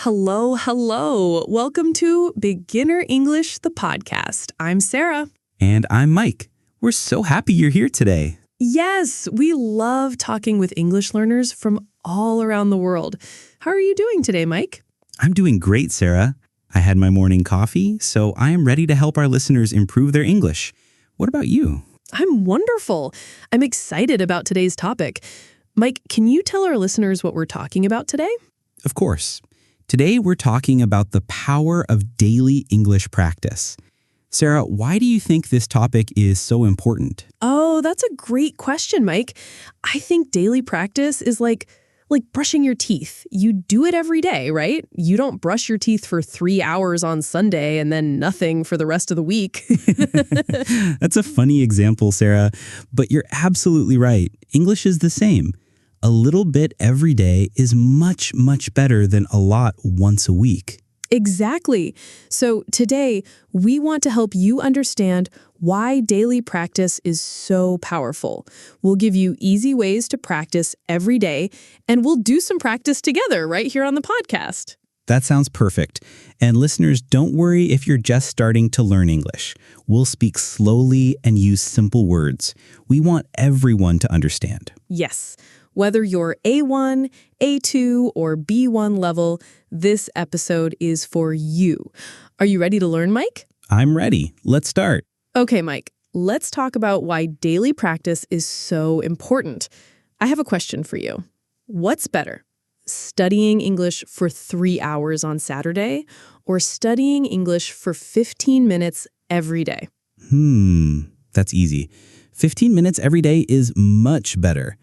Hello, hello. Welcome to Beginner English, the podcast. I'm Sarah. And I'm Mike. We're so happy you're here today. Yes, we love talking with English learners from all around the world. How are you doing today, Mike? I'm doing great, Sarah. I had my morning coffee, so I am ready to help our listeners improve their English. What about you? I'm wonderful. I'm excited about today's topic. Mike, can you tell our listeners what we're talking about today? Of course. Today we're talking about the power of daily English practice. Sarah, why do you think this topic is so important? Oh, that's a great question, Mike. I think daily practice is like brushing your teeth. You do it every day, right? You don't brush your teeth for 3 hours on Sunday and then nothing for the rest of the week. That's a funny example, Sarah, but you're absolutely right. English is the same. A little bit every day is much, much better than a lot once a week. Exactly. So today, we want to help you understand why daily practice is so powerful. We'll give you easy ways to practice every day, and we'll do some practice together right here on the podcast. That sounds perfect. And listeners, don't worry if you're just starting to learn English. We'll speak slowly and use simple words. We want everyone to understand. Yes. Whether you're A1, A2, or B1 level, this episode is for you. Are you ready to learn, Mike? I'm ready. Let's start. Okay, Mike, let's talk about why daily practice is so important. I have a question for you. What's better, studying English for 3 hours on Saturday or studying English for 15 minutes every day? That's easy. 15 minutes every day is much better.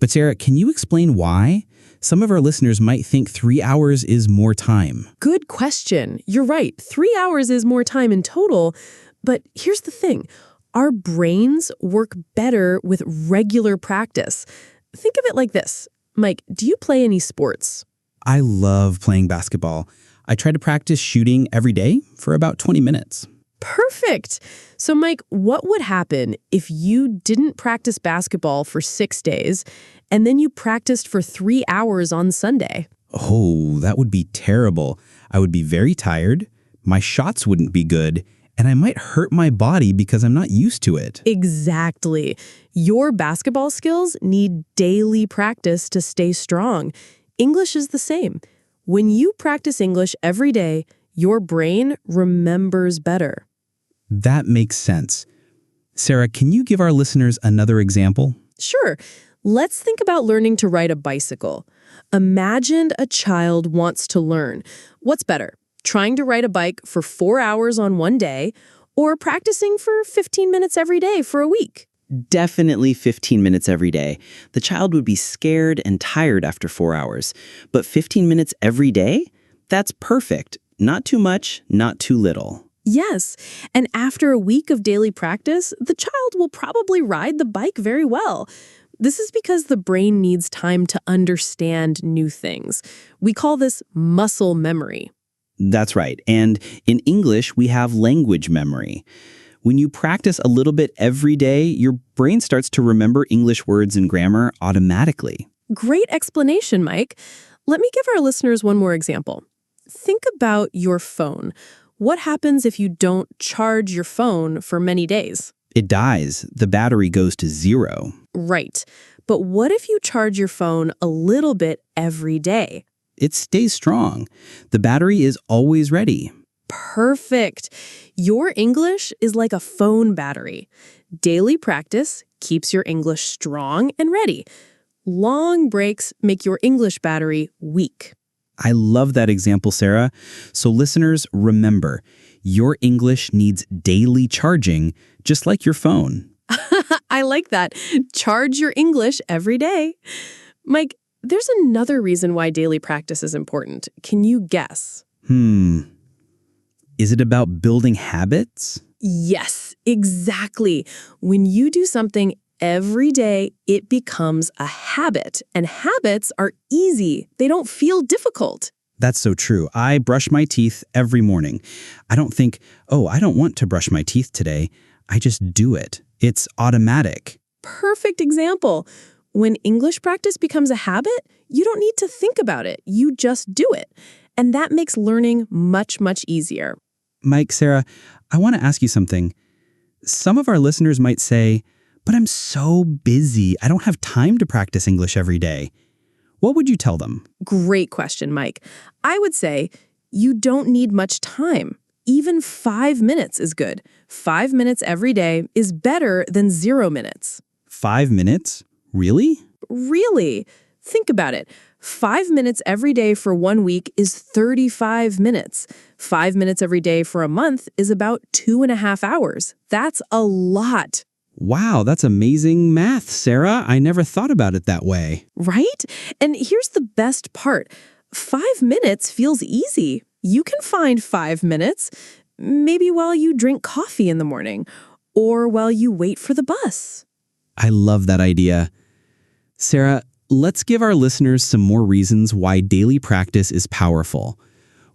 But Sarah, can you explain why? Some of our listeners might think 3 hours is more time. Good question. You're right. 3 hours is more time in total. But here's the thing. Our brains work better with regular practice. Think of it like this. Mike, do you play any sports? I love playing basketball. I try to practice shooting every day for about 20 minutes. Perfect. So, Mike, what would happen if you didn't practice basketball for 6 days and then you practiced for 3 hours on Sunday? Oh, that would be terrible. I would be very tired, my shots wouldn't be good, and I might hurt my body because I'm not used to it. Exactly. Your basketball skills need daily practice to stay strong. English is the same. When you practice English every day, your brain remembers better. That makes sense. Sarah, can you give our listeners another example? Sure. Let's think about learning to ride a bicycle. Imagine a child wants to learn. What's better, trying to ride a bike for 4 hours on one day or practicing for 15 minutes every day for a week? Definitely 15 minutes every day. The child would be scared and tired after 4 hours. But 15 minutes every day? That's perfect. Not too much, not too little. Yes, and after a week of daily practice, the child will probably ride the bike very well. This is because the brain needs time to understand new things. We call this muscle memory. That's right. And in English, we have language memory. When you practice a little bit every day, your brain starts to remember English words and grammar automatically. Great explanation, Mike. Let me give our listeners one more example. Think about your phone. What happens if you don't charge your phone for many days? It dies. The battery goes to 0. Right. But what if you charge your phone a little bit every day? It stays strong. The battery is always ready. Perfect. Your English is like a phone battery. Daily practice keeps your English strong and ready. Long breaks make your English battery weak. I love that example, Sarah. So listeners, remember, your English needs daily charging, just like your phone. I like that. Charge your English every day. Mike, there's another reason why daily practice is important. Can you guess? Is it about building habits? Yes, exactly. When you do something every day, it becomes a habit. And habits are easy. They don't feel difficult. That's so true. I brush my teeth every morning. I don't think, I don't want to brush my teeth today. I just do it. It's automatic. Perfect example. When English practice becomes a habit, you don't need to think about it. You just do it. And that makes learning much, much easier. Mike, Sarah, I want to ask you something. Some of our listeners might say, but I'm so busy. I don't have time to practice English every day. What would you tell them? Great question, Mike. I would say you don't need much time. Even 5 minutes is good. 5 minutes every day is better than 0 minutes. 5 minutes? Really? Really? Think about it. 5 minutes every day for 1 week is 35 minutes. 5 minutes every day for a month is about 2.5 hours. That's a lot. Wow, that's amazing math, Sarah. I never thought about it that way. Right? And here's the best part. 5 minutes feels easy. You can find 5 minutes, maybe while you drink coffee in the morning or while you wait for the bus. I love that idea. Sarah, let's give our listeners some more reasons why daily practice is powerful.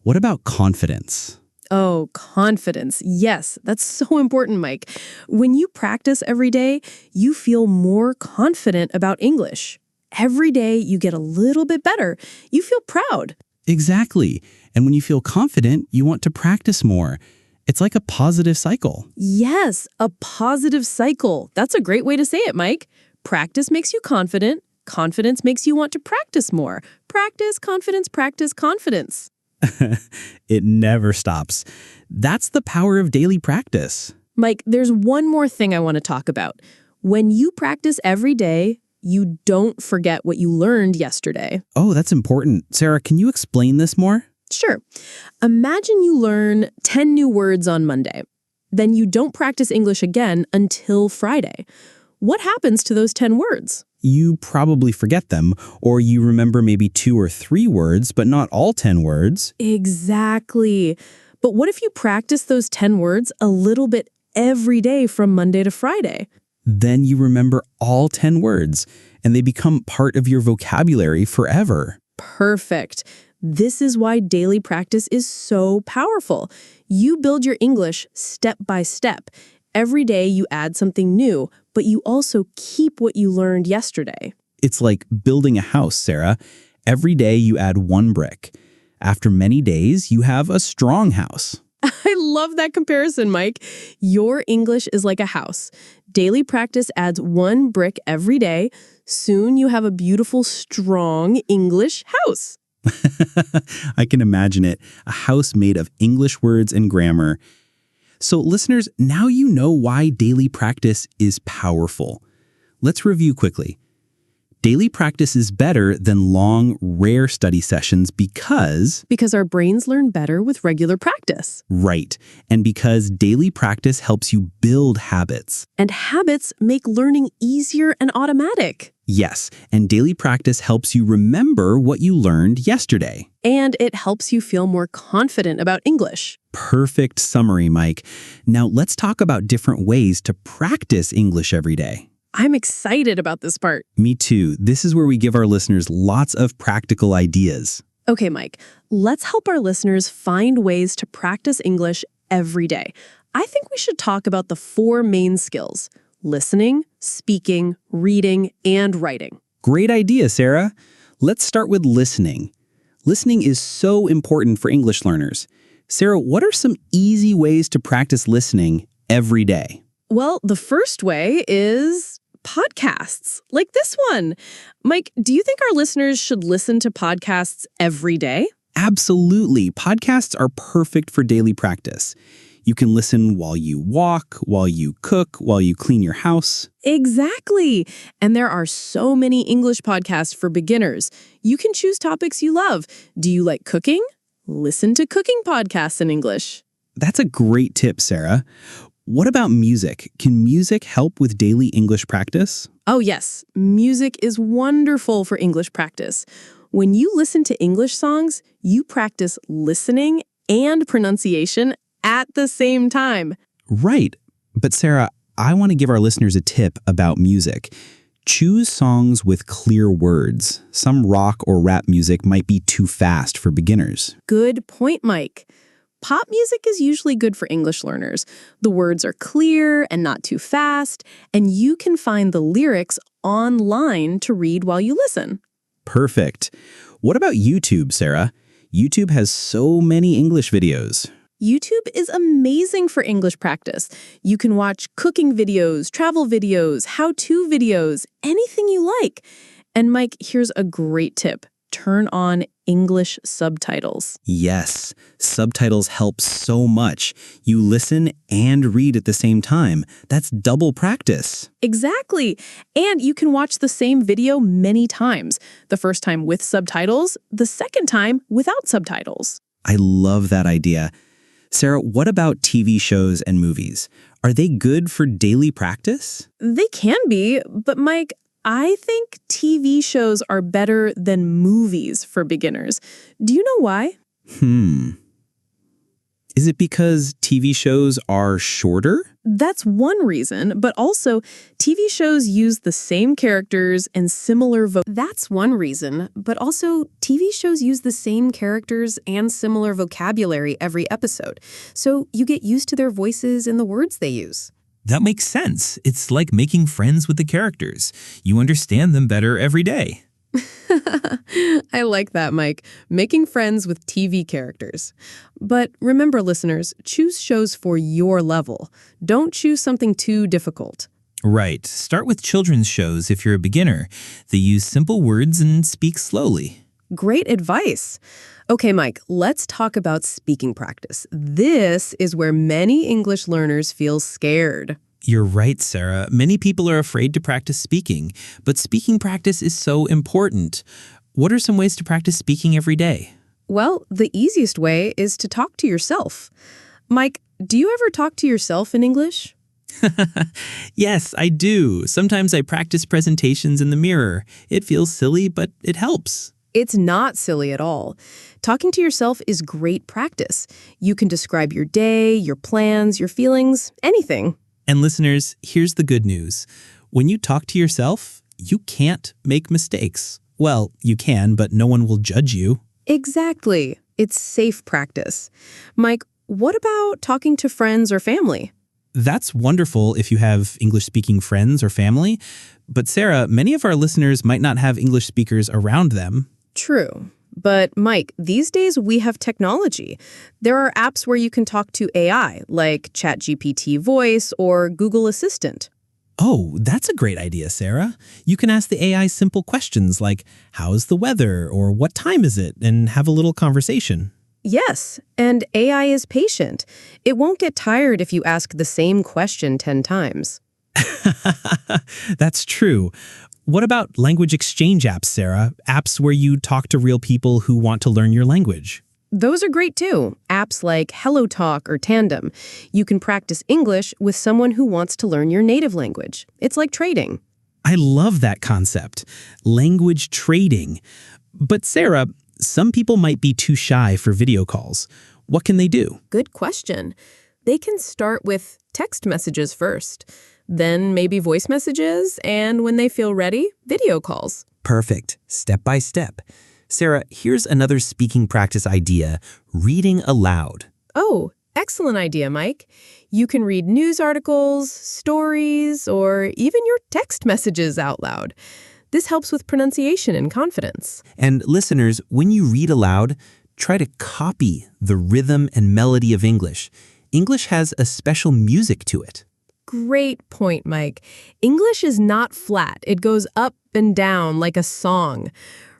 What about confidence? Oh, confidence. Yes, that's so important, Mike. When you practice every day, you feel more confident about English. Every day you get a little bit better. You feel proud. Exactly. And when you feel confident, you want to practice more. It's like a positive cycle. Yes, a positive cycle. That's a great way to say it, Mike. Practice makes you confident. Confidence makes you want to practice more. Practice, confidence, practice, confidence. It never stops. That's the power of daily practice. Mike, there's one more thing I want to talk about. When you practice every day, you don't forget what you learned yesterday. Oh, that's important. Sarah, can you explain this more? Sure. Imagine you learn 10 new words on Monday. Then you don't practice English again until Friday. What happens to those 10 words? You probably forget them, or you remember maybe 2 or 3 words, but not all 10 words. Exactly. But what if you practice those 10 words a little bit every day from Monday to Friday? Then you remember all 10 words, and they become part of your vocabulary forever. Perfect. This is why daily practice is so powerful. You build your English step by step. Every day you add something new, but you also keep what you learned yesterday. It's like building a house, Sarah. Every day you add 1 brick. After many days, you have a strong house. I love that comparison, Mike. Your English is like a house. Daily practice adds 1 brick every day. Soon you have a beautiful, strong English house. I can imagine it. A house made of English words and grammar. So listeners, now you know why daily practice is powerful. Let's review quickly. Daily practice is better than long, rare study sessions because our brains learn better with regular practice. Right. And because daily practice helps you build habits. And habits make learning easier and automatic. Yes. And daily practice helps you remember what you learned yesterday. And it helps you feel more confident about English. Perfect summary, Mike. Now let's talk about different ways to practice English every day. I'm excited about this part. Me too. This is where we give our listeners lots of practical ideas. Okay, Mike, let's help our listeners find ways to practice English every day. I think we should talk about the 4 main skills: listening, speaking, reading, and writing. Great idea, Sarah. Let's start with listening. Listening is so important for English learners. Sarah, what are some easy ways to practice listening every day? Well, the first way is podcasts, like this one. Mike, do you think our listeners should listen to podcasts every day? Absolutely. Podcasts are perfect for daily practice. You can listen while you walk, while you cook, while you clean your house. Exactly. And there are so many English podcasts for beginners. You can choose topics you love. Do you like cooking? Listen to cooking podcasts in English. That's a great tip, Sarah. What about music? Can music help with daily English practice? Oh, yes. Music is wonderful for English practice. When you listen to English songs, you practice listening and pronunciation at the same time. Right. But Sarah, I want to give our listeners a tip about music. Choose songs with clear words. Some rock or rap music might be too fast for beginners. Good point, Mike. Pop music is usually good for English learners. The words are clear and not too fast, and you can find the lyrics online to read while you listen. Perfect. What about YouTube, Sarah? YouTube has so many English videos. YouTube is amazing for English practice. You can watch cooking videos, travel videos, how-to videos, anything you like. And Mike, here's a great tip. Turn on English subtitles. Yes, subtitles help so much. You listen and read at the same time. That's double practice. Exactly. And you can watch the same video many times. The first time with subtitles, the second time without subtitles. I love that idea. Sarah, what about TV shows and movies? Are they good for daily practice? They can be, but Mike, I think TV shows are better than movies for beginners. Do you know why? Is it because TV shows are shorter? That's one reason, but also TV shows use the same characters and similar vocabulary every episode. So you get used to their voices and the words they use. That makes sense. It's like making friends with the characters. You understand them better every day. I like that, Mike. Making friends with TV characters. But remember, listeners, choose shows for your level. Don't choose something too difficult. Right. Start with children's shows if you're a beginner. They use simple words and speak slowly. Great advice. Okay, Mike, let's talk about speaking practice. This is where many English learners feel scared. You're right, Sarah. Many people are afraid to practice speaking, but speaking practice is so important. What are some ways to practice speaking every day? Well, the easiest way is to talk to yourself. Mike, do you ever talk to yourself in English? Yes, I do. Sometimes I practice presentations in the mirror. It feels silly, but it helps. It's not silly at all. Talking to yourself is great practice. You can describe your day, your plans, your feelings, anything. And listeners, here's the good news. When you talk to yourself, you can't make mistakes. Well, you can, but no one will judge you. Exactly. It's safe practice. Mike, what about talking to friends or family? That's wonderful if you have English-speaking friends or family. But Sarah, many of our listeners might not have English speakers around them. True. But Mike, these days we have technology. There are apps where you can talk to AI, like ChatGPT Voice or Google Assistant. Oh, that's a great idea, Sarah. You can ask the AI simple questions like, how's the weather, or what time is it, and have a little conversation. Yes, and AI is patient. It won't get tired if you ask the same question 10 times. That's true. What about language exchange apps, Sarah? Apps where you talk to real people who want to learn your language. Those are great too. Apps like HelloTalk or Tandem. You can practice English with someone who wants to learn your native language. It's like trading. I love that concept. Language trading. But Sarah, some people might be too shy for video calls. What can they do? Good question. They can start with text messages first, then maybe voice messages, and when they feel ready, video calls. Perfect. Step by step. Sarah, here's another speaking practice idea, reading aloud. Oh, excellent idea, Mike. You can read news articles, stories, or even your text messages out loud. This helps with pronunciation and confidence. And listeners, when you read aloud, try to copy the rhythm and melody of English. English has a special music to it. Great point, Mike. English is not flat. It goes up and down like a song.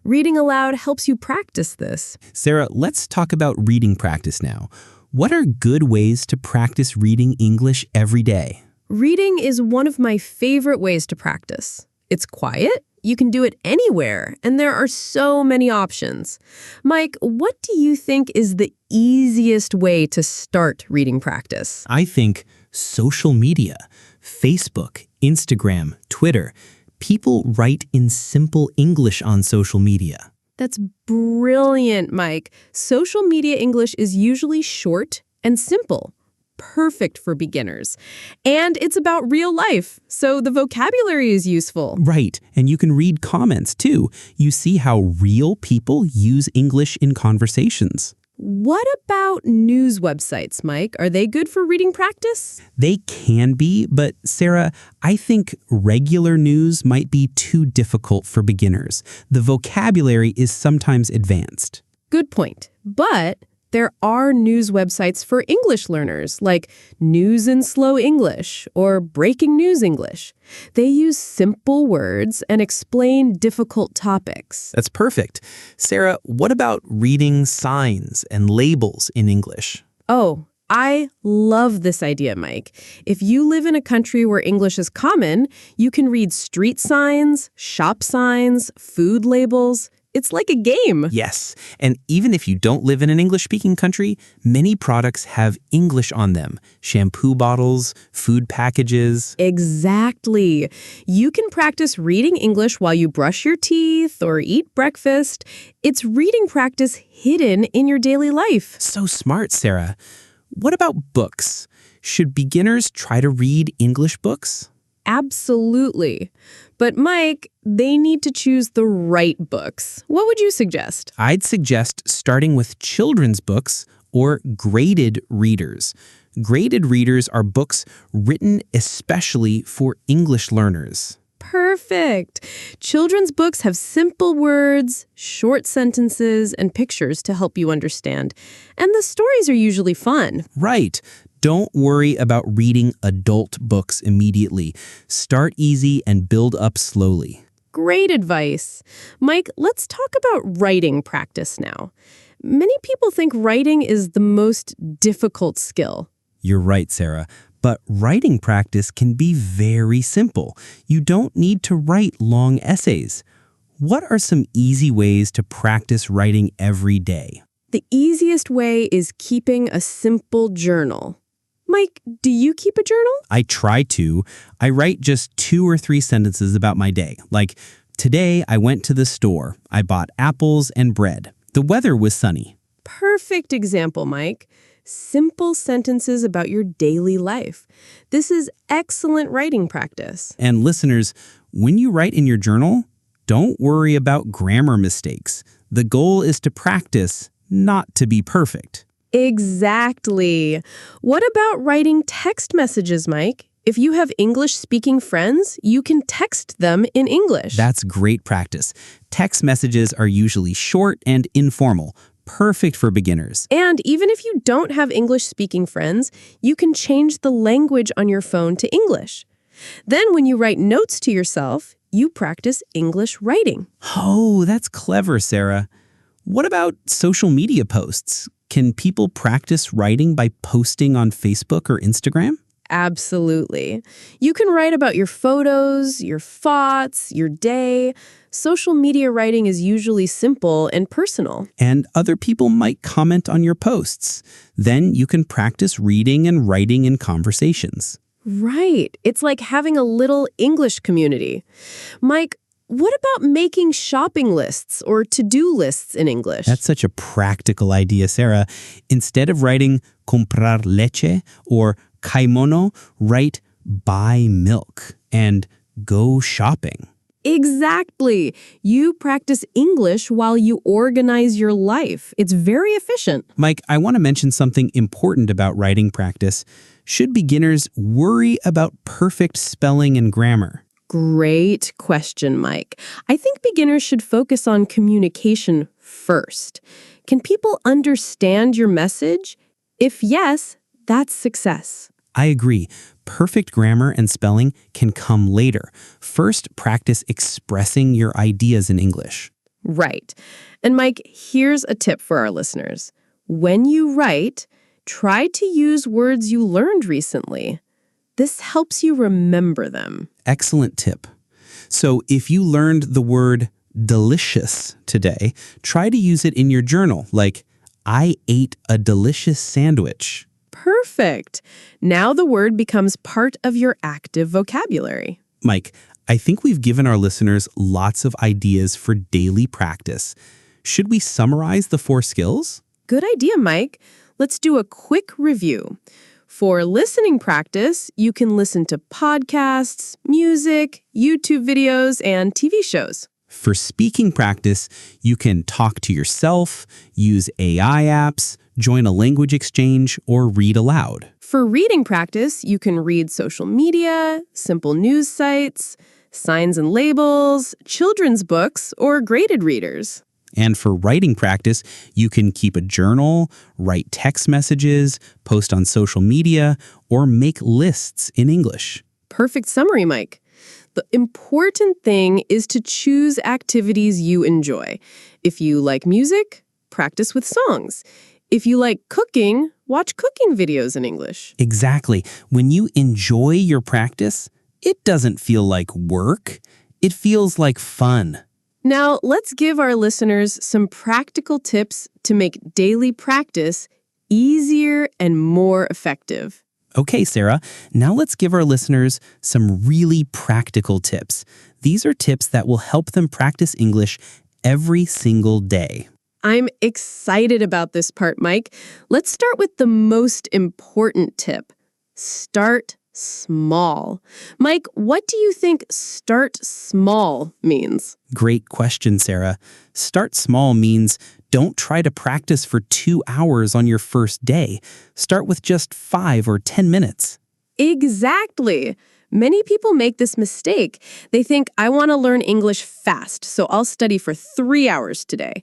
Reading aloud helps you practice this. Sarah, let's talk about reading practice now. What are good ways to practice reading English every day? Reading is one of my favorite ways to practice. It's quiet, you can do it anywhere, and there are so many options. Mike, what do you think is the easiest way to start reading practice? I think social media, Facebook, Instagram, Twitter. People write in simple English on social media. That's brilliant, Mike. Social media English is usually short and simple. Perfect for beginners. And it's about real life, so the vocabulary is useful. Right, and you can read comments too. You see how real people use English in conversations. What about news websites, Mike? Are they good for reading practice? They can be, but Sarah, I think regular news might be too difficult for beginners. The vocabulary is sometimes advanced. Good point. But there are news websites for English learners, like News in Slow English or Breaking News English. They use simple words and explain difficult topics. That's perfect. Sarah, what about reading signs and labels in English? Oh, I love this idea, Mike. If you live in a country where English is common, you can read street signs, shop signs, food labels. It's like a game. Yes, and even if you don't live in an English-speaking country, many products have English on them. Shampoo bottles, food packages. Exactly. You can practice reading English while you brush your teeth or eat breakfast. It's reading practice hidden in your daily life. So smart, Sarah. What about books? Should beginners try to read English books? Absolutely. But Mike, they need to choose the right books. What would you suggest? I'd suggest starting with children's books or graded readers. Graded readers are books written especially for English learners. Perfect. Children's books have simple words, short sentences, and pictures to help you understand. And the stories are usually fun. Right. Don't worry about reading adult books immediately. Start easy and build up slowly. Great advice. Mike, let's talk about writing practice now. Many people think writing is the most difficult skill. You're right, Sarah. But writing practice can be very simple. You don't need to write long essays. What are some easy ways to practice writing every day? The easiest way is keeping a simple journal. Mike, do you keep a journal? I try to. I write just 2 or 3 sentences about my day. Like, today I went to the store. I bought apples and bread. The weather was sunny. Perfect example, Mike. Simple sentences about your daily life. This is excellent writing practice. And listeners, when you write in your journal, don't worry about grammar mistakes. The goal is to practice, not to be perfect. Exactly. What about writing text messages, Mike? If you have English-speaking friends, you can text them in English. That's great practice. Text messages are usually short and informal, perfect for beginners. And even if you don't have English-speaking friends, you can change the language on your phone to English. Then when you write notes to yourself, you practice English writing. Oh, that's clever, Sarah. What about social media posts? Can people practice writing by posting on Facebook or Instagram? Absolutely. You can write about your photos, your thoughts, your day. Social media writing is usually simple and personal. And other people might comment on your posts. Then you can practice reading and writing in conversations. Right. It's like having a little English community. Mike, what about making shopping lists or to-do lists in English? That's such a practical idea, Sarah. Instead of writing comprar leche or kaimono, write buy milk and go shopping. Exactly. You practice English while you organize your life. It's very efficient. Mike, I want to mention something important about writing practice. Should beginners worry about perfect spelling and grammar? Great question, Mike. I think beginners should focus on communication first. Can people understand your message? If yes, that's success. I agree. Perfect grammar and spelling can come later. First, practice expressing your ideas in English. Right. And Mike, here's a tip for our listeners. When you write, try to use words you learned recently. This helps you remember them. Excellent tip. So if you learned the word delicious today, try to use it in your journal, like, I ate a delicious sandwich. Perfect. Now the word becomes part of your active vocabulary. Mike, I think we've given our listeners lots of ideas for daily practice. Should we summarize the 4 skills? Good idea, Mike. Let's do a quick review. For listening practice, you can listen to podcasts, music, YouTube videos, and TV shows. For speaking practice, you can talk to yourself, use AI apps, join a language exchange, or read aloud. For reading practice, you can read social media, simple news sites, signs and labels, children's books, or graded readers. And for writing practice, you can keep a journal, write text messages, post on social media, or make lists in English. Perfect summary, Mike. The important thing is to choose activities you enjoy. If you like music, practice with songs. If you like cooking, watch cooking videos in English. Exactly. When you enjoy your practice, it doesn't feel like work. It feels like fun. Now, let's give our listeners some practical tips to make daily practice easier and more effective. Okay, Sarah, now let's give our listeners some really practical tips. These are tips that will help them practice English every single day. I'm excited about this part, Mike. Let's start with the most important tip. Start small. Mike, what do you think start small means? Great question, Sarah. Start small means don't try to practice for 2 hours on your first day. Start with just 5 or 10 minutes. Exactly. Many people make this mistake. They think, I want to learn English fast, so I'll study for 3 hours today.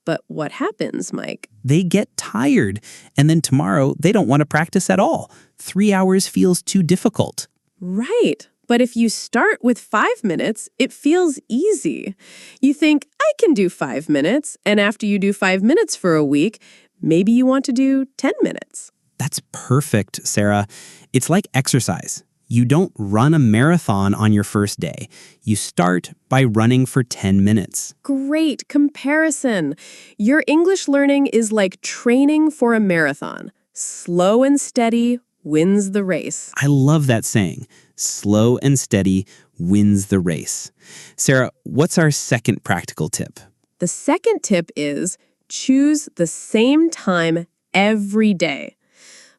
But what happens, Mike? They get tired, and then tomorrow they don't want to practice at all. 3 hours feels too difficult. Right. But if you start with 5 minutes, it feels easy. You think, I can do 5 minutes, and after you do 5 minutes for a week, maybe you want to do 10 minutes. That's perfect, Sarah. It's like exercise. You don't run a marathon on your first day. You start by running for 10 minutes. Great comparison. Your English learning is like training for a marathon. Slow and steady wins the race. I love that saying. Slow and steady wins the race. Sarah, what's our second practical tip? The second tip is choose the same time every day.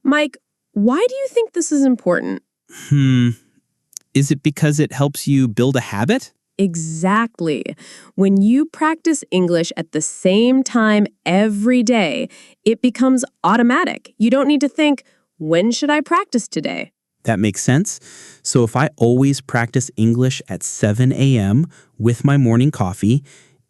Mike, why do you think this is important? Is it because it helps you build a habit? Exactly. When you practice English at the same time every day, it becomes automatic. You don't need to think, when should I practice today? That makes sense. So if I always practice English at 7 a.m. with my morning coffee,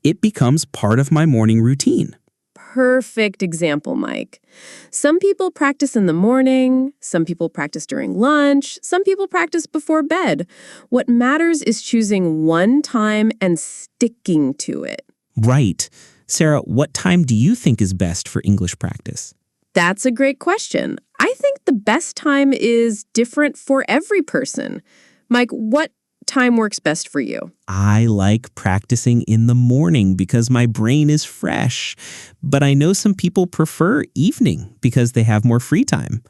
it becomes part of my morning routine. Perfect example, Mike. Some people practice in the morning, some people practice during lunch, some people practice before bed. What matters is choosing one time and sticking to it. Right. Sarah, what time do you think is best for English practice? That's a great question. I think the best time is different for every person. Mike, what time works best for you? I like practicing in the morning because my brain is fresh. But I know some people prefer evening because they have more free time.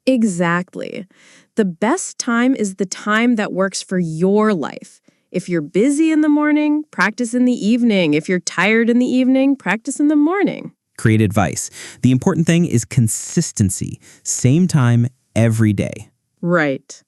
Exactly. The best time is the time that works for your life. If you're busy in the morning, practice in the evening. If you're tired in the evening, practice in the morning. Great advice. The important thing is consistency. Same time every day. Right.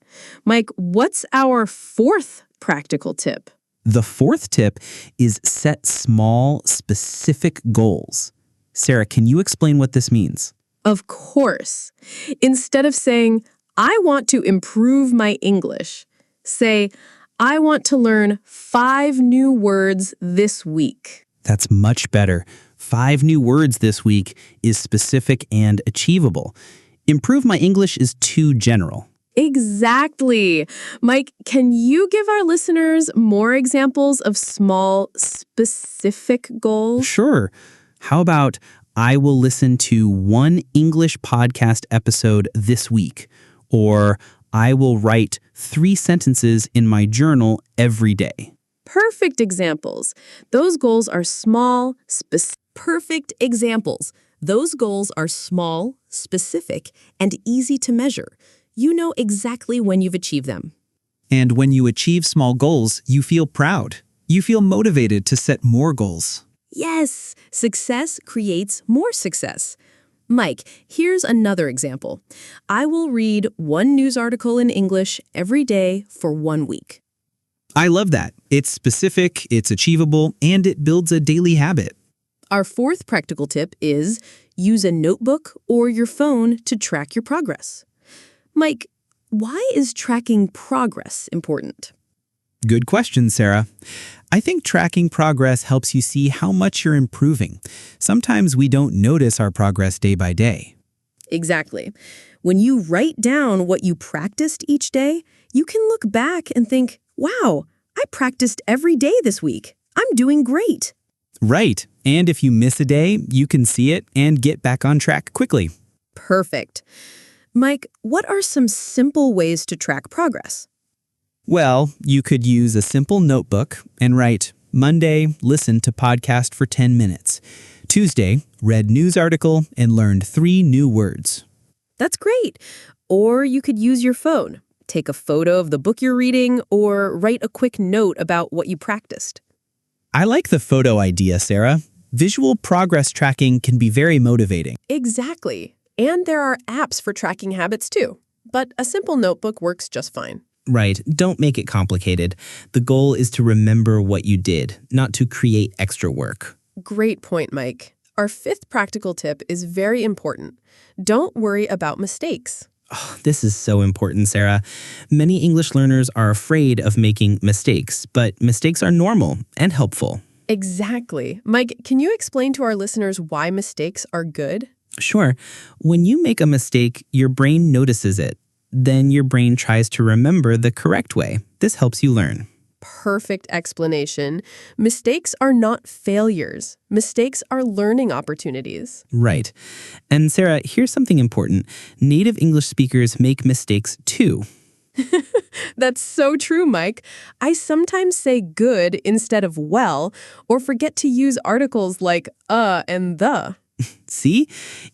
Mike, what's our fourth practical tip? The fourth tip is set small, specific goals. Sarah, can you explain what this means? Of course. Instead of saying, I want to improve my English, say, I want to learn 5 new words this week. That's much better. 5 new words this week is specific and achievable. Improve my English is too general. Exactly. Mike, can you give our listeners more examples of small, specific goals? Sure. How about I will listen to 1 English podcast episode this week, or I will write 3 sentences in my journal every day. Perfect examples. Those goals are small, Perfect examples. Those goals are small, specific, and easy to measure. You know exactly when you've achieved them. And when you achieve small goals, you feel proud. You feel motivated to set more goals. Yes, success creates more success. Mike, here's another example. I will read 1 news article in English every day for 1 week. I love that. It's specific, it's achievable, and it builds a daily habit. Our fourth practical tip is use a notebook or your phone to track your progress. Mike, why is tracking progress important? Good question, Sarah. I think tracking progress helps you see how much you're improving. Sometimes we don't notice our progress day by day. Exactly. When you write down what you practiced each day, you can look back and think, wow, I practiced every day this week. I'm doing great. Right. And if you miss a day, you can see it and get back on track quickly. Perfect. Mike, what are some simple ways to track progress? Well, you could use a simple notebook and write, Monday, listened to podcast for 10 minutes. Tuesday, read news article and learned 3 new words. That's great. Or you could use your phone. Take a photo of the book you're reading or write a quick note about what you practiced. I like the photo idea, Sarah. Visual progress tracking can be very motivating. Exactly. And there are apps for tracking habits too. But a simple notebook works just fine. Right. Don't make it complicated. The goal is to remember what you did, not to create extra work. Great point, Mike. Our 5th practical tip is very important. Don't worry about mistakes. This is so important, Sarah. Many English learners are afraid of making mistakes, but mistakes are normal and helpful. Exactly. Mike, can you explain to our listeners why mistakes are good? Sure. When you make a mistake, your brain notices it. Then your brain tries to remember the correct way. This helps you learn. Perfect explanation. Mistakes are not failures. Mistakes are learning opportunities. Right. And Sarah, here's something important. Native English speakers make mistakes too. That's so true, Mike. I sometimes say good instead of well, or forget to use articles like and the. See?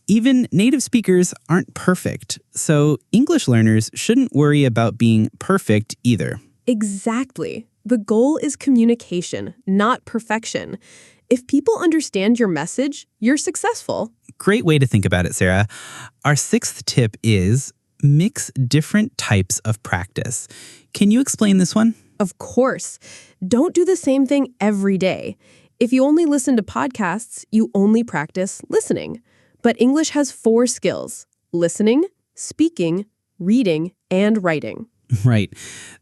Even native speakers aren't perfect. So English learners shouldn't worry about being perfect either. Exactly. The goal is communication, not perfection. If people understand your message, you're successful. Great way to think about it, Sarah. Our 6th tip is mix different types of practice. Can you explain this one? Of course. Don't do the same thing every day. If you only listen to podcasts, you only practice listening. But English has 4 skills: listening, speaking, reading, and writing. Right.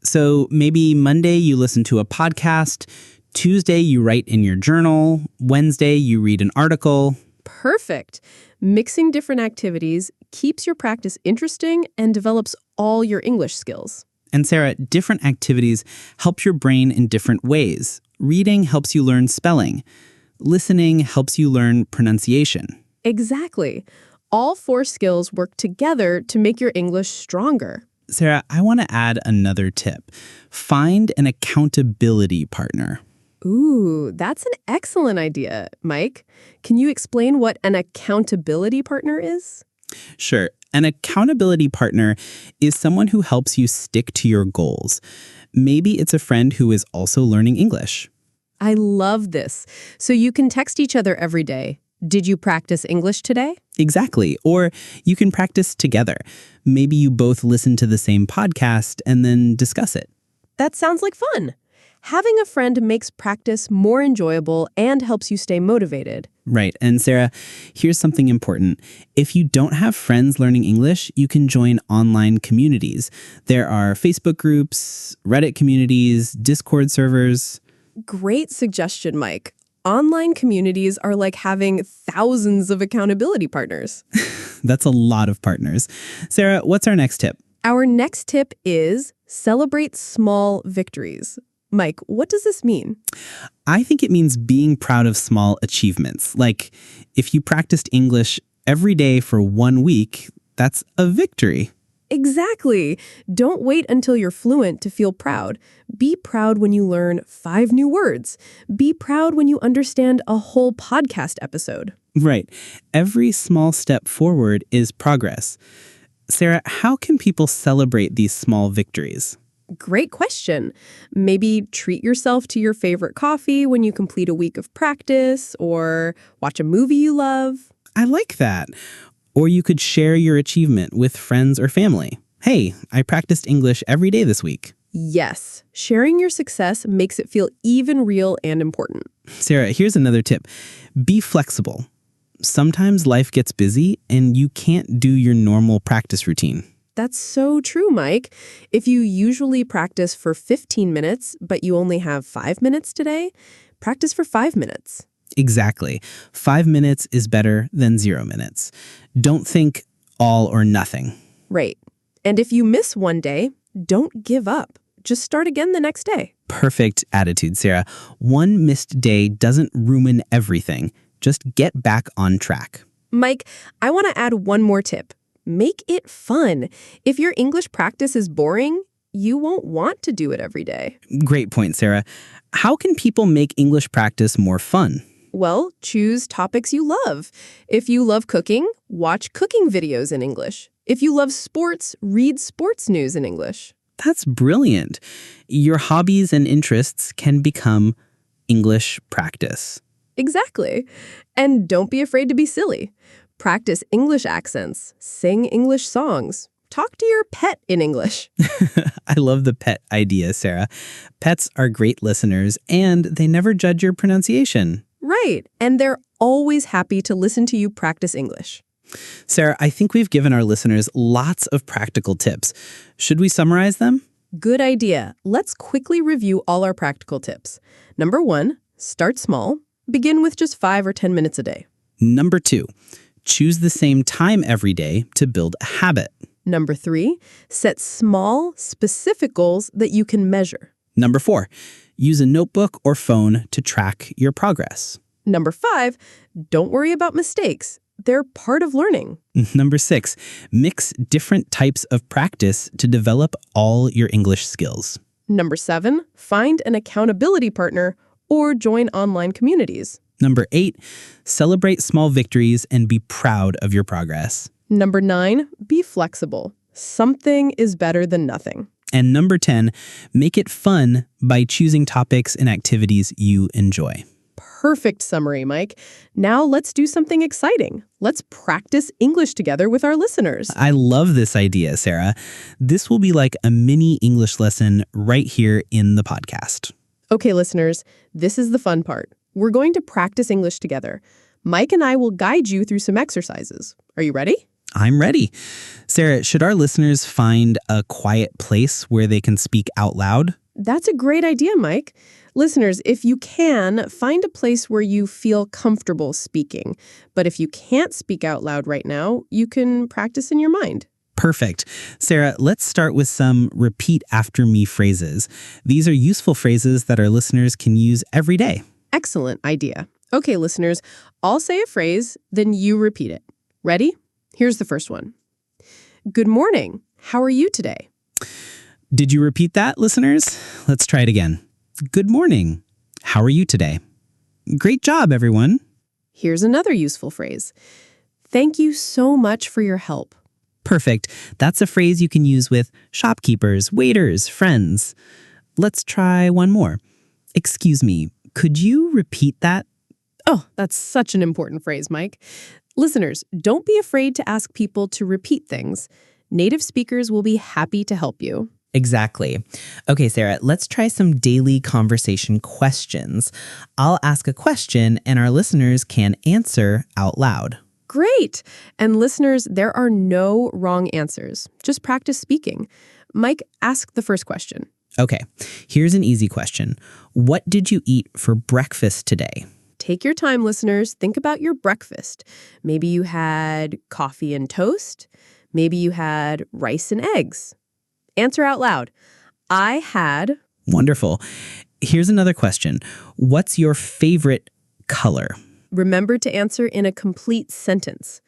So maybe Monday you listen to a podcast, Tuesday you write in your journal, Wednesday you read an article. Perfect. Mixing different activities keeps your practice interesting and develops all your English skills. And Sarah, different activities help your brain in different ways. Reading helps you learn spelling. Listening helps you learn pronunciation. Exactly. All 4 skills work together to make your English stronger. Sarah, I want to add another tip. Find an accountability partner. Ooh, that's an excellent idea, Mike. Can you explain what an accountability partner is? Sure. An accountability partner is someone who helps you stick to your goals. Maybe it's a friend who is also learning English. I love this. So you can text each other every day. Did you practice English today? Exactly. Or you can practice together. Maybe you both listen to the same podcast and then discuss it. That sounds like fun. Having a friend makes practice more enjoyable and helps you stay motivated. Right. And Sarah, here's something important. If you don't have friends learning English, you can join online communities. There are Facebook groups, Reddit communities, Discord servers. Great suggestion, Mike. Online communities are like having thousands of accountability partners. That's a lot of partners. Sarah, what's our next tip? Our next tip is celebrate small victories. Mike, what does this mean? I think it means being proud of small achievements. Like if you practiced English every day for 1 week, that's a victory. Exactly. Don't wait until you're fluent to feel proud. Be proud when you learn 5 new words. Be proud when you understand a whole podcast episode. Right. Every small step forward is progress. Sarah, how can people celebrate these small victories? Great question. Maybe treat yourself to your favorite coffee when you complete a week of practice, or watch a movie you love. I like that. Or you could share your achievement with friends or family. Hey, I practiced English every day this week. Yes, sharing your success makes it feel even real and important. Sarah, here's another tip. Be flexible. Sometimes life gets busy and you can't do your normal practice routine. That's so true, Mike. If you usually practice for 15 minutes, but you only have 5 minutes today, practice for 5 minutes. Exactly. 5 minutes is better than 0 minutes. Don't think all or nothing. Right. And if you miss one day, don't give up. Just start again the next day. Perfect attitude, Sarah. One missed day doesn't ruin everything. Just get back on track. Mike, I want to add one more tip. Make it fun. If your English practice is boring, you won't want to do it every day. Great point, Sarah. How can people make English practice more fun? Well, choose topics you love. If you love cooking, watch cooking videos in English. If you love sports, read sports news in English. That's brilliant. Your hobbies and interests can become English practice. Exactly. And don't be afraid to be silly. Practice English accents, sing English songs, talk to your pet in English. I love the pet idea, Sarah. Pets are great listeners, and they never judge your pronunciation. Right. And they're always happy to listen to you practice English. Sarah, I think we've given our listeners lots of practical tips. Should we summarize them? Good idea. Let's quickly review all our practical tips. Number 1, start small. Begin with just 5 or 10 minutes a day. Number 2, choose the same time every day to build a habit. Number 3, set small, specific goals that you can measure. Number 4, use a notebook or phone to track your progress. Number 5, don't worry about mistakes. They're part of learning. Number 6, mix different types of practice to develop all your English skills. Number 7, find an accountability partner or join online communities. Number 8, celebrate small victories and be proud of your progress. Number 9, be flexible. Something is better than nothing. And number 10, make it fun by choosing topics and activities you enjoy. Perfect summary, Mike. Now let's do something exciting. Let's practice English together with our listeners. I love this idea, Sarah. This will be like a mini English lesson right here in the podcast. Okay, listeners, this is the fun part. We're going to practice English together. Mike and I will guide you through some exercises. Are you ready? I'm ready. Sarah, should our listeners find a quiet place where they can speak out loud? That's a great idea, Mike. Listeners, if you can, find a place where you feel comfortable speaking. But if you can't speak out loud right now, you can practice in your mind. Perfect. Sarah, let's start with some repeat after me phrases. These are useful phrases that our listeners can use every day. Excellent idea. Okay, listeners, I'll say a phrase, then you repeat it. Ready? Here's the first one. Good morning. How are you today? Did you repeat that, listeners? Let's try it again. Good morning. How are you today? Great job, everyone. Here's another useful phrase. Thank you so much for your help. Perfect. That's a phrase you can use with shopkeepers, waiters, friends. Let's try one more. Excuse me, could you repeat that? Oh, that's such an important phrase, Mike. Listeners, don't be afraid to ask people to repeat things. Native speakers will be happy to help you. Exactly. Okay, Sarah, let's try some daily conversation questions. I'll ask a question and our listeners can answer out loud. Great. And listeners, there are no wrong answers. Just practice speaking. Mike, ask the first question. Okay, here's an easy question. What did you eat for breakfast today? Take your time, listeners. Think about your breakfast. Maybe you had coffee and toast. Maybe you had rice and eggs. Answer out loud. I had... Wonderful. Here's another question. What's your favorite color? Remember to answer in a complete sentence.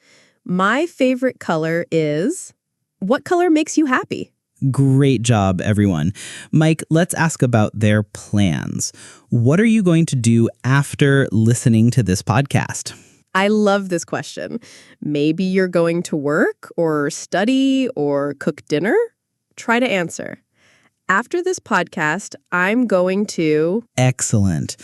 My favorite color is... What color makes you happy? Great job, everyone. Mike, let's ask about their plans. What are you going to do after listening to this podcast? I love this question. Maybe you're going to work or study or cook dinner? Try to answer. After this podcast, I'm going to... Excellent.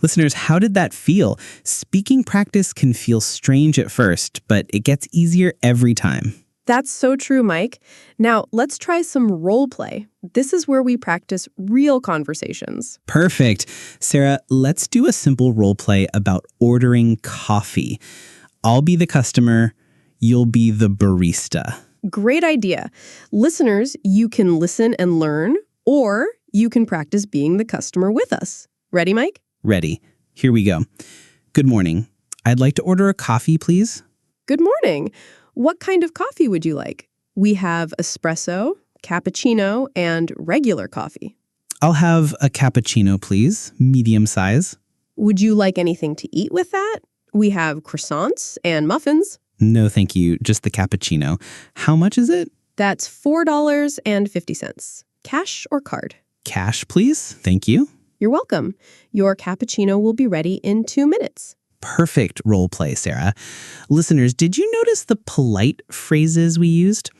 Listeners, how did that feel? Speaking practice can feel strange at first, but it gets easier every time. That's so true, Mike. Now, let's try some role play. This is where we practice real conversations. Perfect. Sarah, let's do a simple role play about ordering coffee. I'll be the customer. You'll be the barista. Great idea. Listeners, you can listen and learn, or you can practice being the customer with us. Ready, Mike? Ready. Here we go. Good morning. I'd like to order a coffee, please. Good morning. What kind of coffee would you like? We have espresso, cappuccino, and regular coffee. I'll have a cappuccino, please. Medium size. Would you like anything to eat with that? We have croissants and muffins. No, thank you. Just the cappuccino. How much is it? That's $4.50. Cash or card? Cash, please. Thank you. You're welcome. Your cappuccino will be ready in 2 minutes. Perfect role play, Sarah. Listeners, did you notice the polite phrases we used?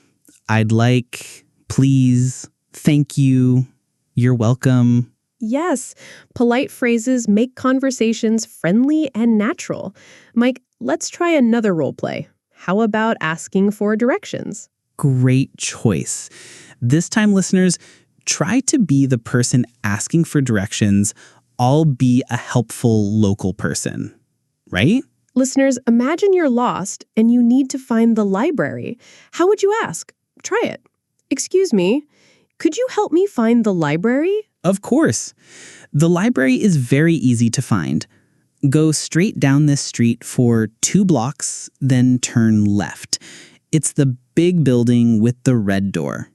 I'd like, please, thank you, you're welcome. Yes, polite phrases make conversations friendly and natural. Mike, let's try another role play. How about asking for directions? Great choice. This time, listeners, try to be the person asking for directions. I'll be a helpful local person, right? Listeners, imagine you're lost and you need to find the library. How would you ask? Try it. Excuse me, could you help me find the library? Of course. The library is very easy to find. Go straight down this street for 2 blocks, then turn left. It's the big building with the red door.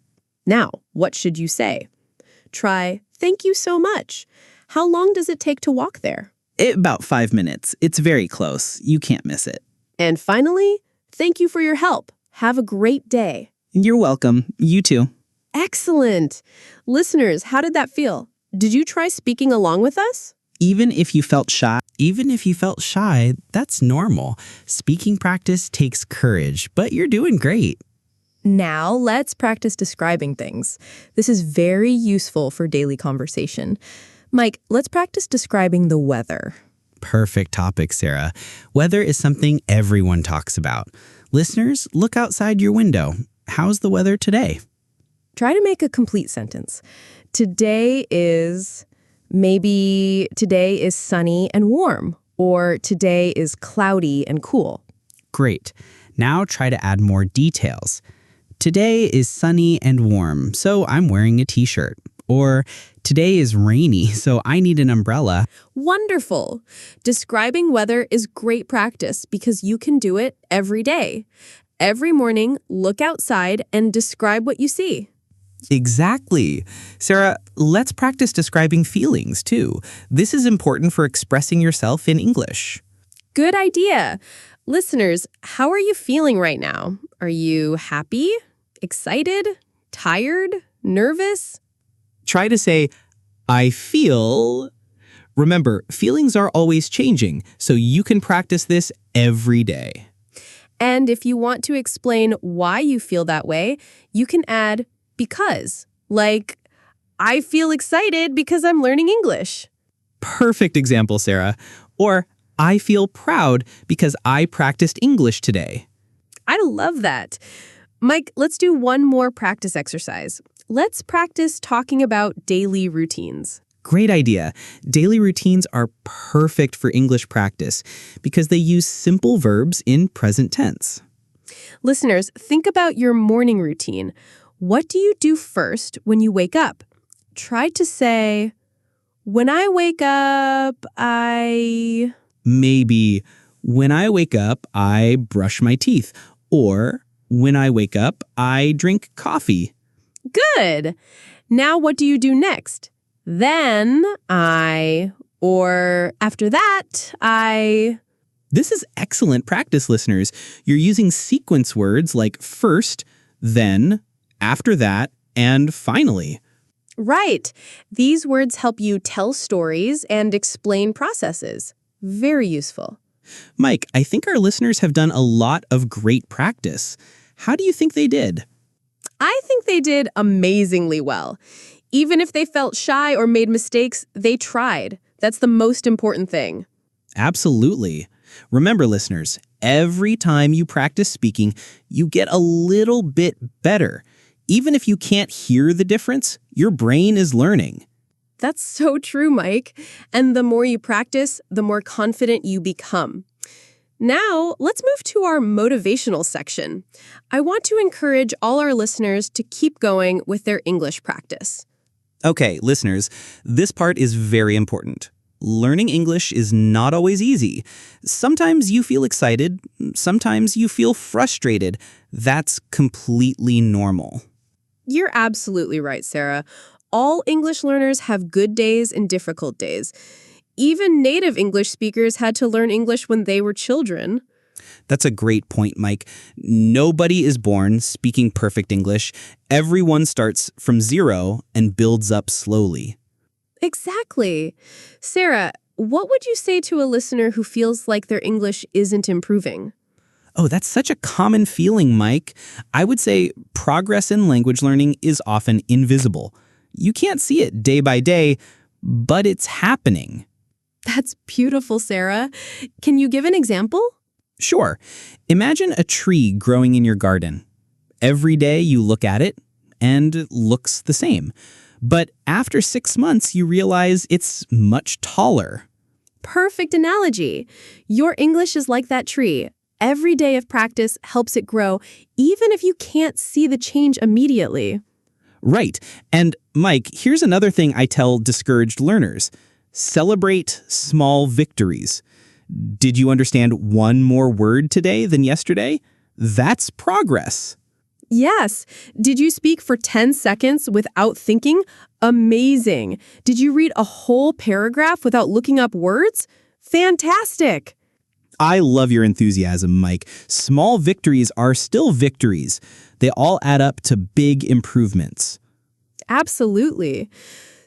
Now, what should you say? Try, thank you so much. How long does it take to walk there? About 5 minutes. It's very close. You can't miss it. And finally, thank you for your help. Have a great day. You're welcome. You too. Excellent. Listeners, how did that feel? Did you try speaking along with us? Even if you felt shy, that's normal. Speaking practice takes courage, but you're doing great. Now let's practice describing things. This is very useful for daily conversation. Mike, let's practice describing the weather. Perfect topic, Sarah. Weather is something everyone talks about. Listeners, look outside your window. How's the weather today? Try to make a complete sentence. Today is sunny and warm, or today is cloudy and cool. Great. Now try to add more details. Today is sunny and warm, so I'm wearing a t-shirt. Or today is rainy, so I need an umbrella. Wonderful. Describing weather is great practice because you can do it every day. Every morning, look outside and describe what you see. Exactly. Sarah, let's practice describing feelings, too. This is important for expressing yourself in English. Good idea. Listeners, how are you feeling right now? Are you happy, excited, tired, nervous? Try to say, I feel. Remember, feelings are always changing, so you can practice this every day. And if you want to explain why you feel that way, you can add because. Like, I feel excited because I'm learning English. Perfect example, Sarah. Or, I feel proud because I practiced English today. I love that. Mike, let's do one more practice exercise. Let's practice talking about daily routines. Great idea. Daily routines are perfect for English practice because they use simple verbs in present tense. Listeners, think about your morning routine. What do you do first when you wake up? Try to say, when I wake up, Maybe, when I wake up, I brush my teeth. Or, when I wake up, I drink coffee. Good. Now what do you do next? Then or after that, This is excellent practice, listeners. You're using sequence words like first, then, after that, and finally. Right. These words help you tell stories and explain processes. Very useful. Mike, I think our listeners have done a lot of great practice. How do you think they did? I think they did amazingly well. Even if they felt shy or made mistakes, they tried. That's the most important thing. Absolutely. Remember, listeners, every time you practice speaking, you get a little bit better. Even if you can't hear the difference, your brain is learning. That's so true, Mike. And the more you practice, the more confident you become. Now, let's move to our motivational section. I want to encourage all our listeners to keep going with their English practice. Okay, listeners, this part is very important. Learning English is not always easy. Sometimes you feel excited, sometimes you feel frustrated. That's completely normal. You're absolutely right, Sarah. All English learners have good days and difficult days. Even native English speakers had to learn English when they were children. That's a great point, Mike. Nobody is born speaking perfect English. Everyone starts from zero and builds up slowly. Exactly. Sarah, what would you say to a listener who feels like their English isn't improving? Oh, that's such a common feeling, Mike. I would say progress in language learning is often invisible. You can't see it day by day, but it's happening. That's beautiful, Sarah. Can you give an example? Sure. Imagine a tree growing in your garden. Every day you look at it, and it looks the same. But after 6 months, you realize it's much taller. Perfect analogy. Your English is like that tree. Every day of practice helps it grow, even if you can't see the change immediately. Right. And Mike, here's another thing I tell discouraged learners. Celebrate small victories. Did you understand one more word today than yesterday? That's progress. Yes. Did you speak for 10 seconds without thinking? Amazing. Did you read a whole paragraph without looking up words? Fantastic. I love your enthusiasm, Mike. Small victories are still victories. They all add up to big improvements. Absolutely.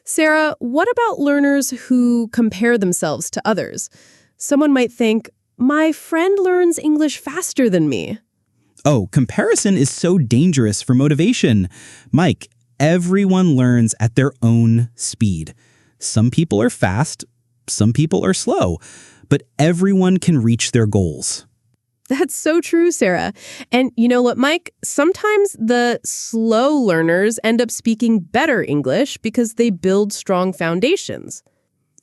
Sarah, what about learners who compare themselves to others? Someone might think, my friend learns English faster than me. Oh, comparison is so dangerous for motivation. Mike, everyone learns at their own speed. Some people are fast, some people are slow, but everyone can reach their goals. That's so true, Sarah. And you know what, Mike? Sometimes the slow learners end up speaking better English because they build strong foundations.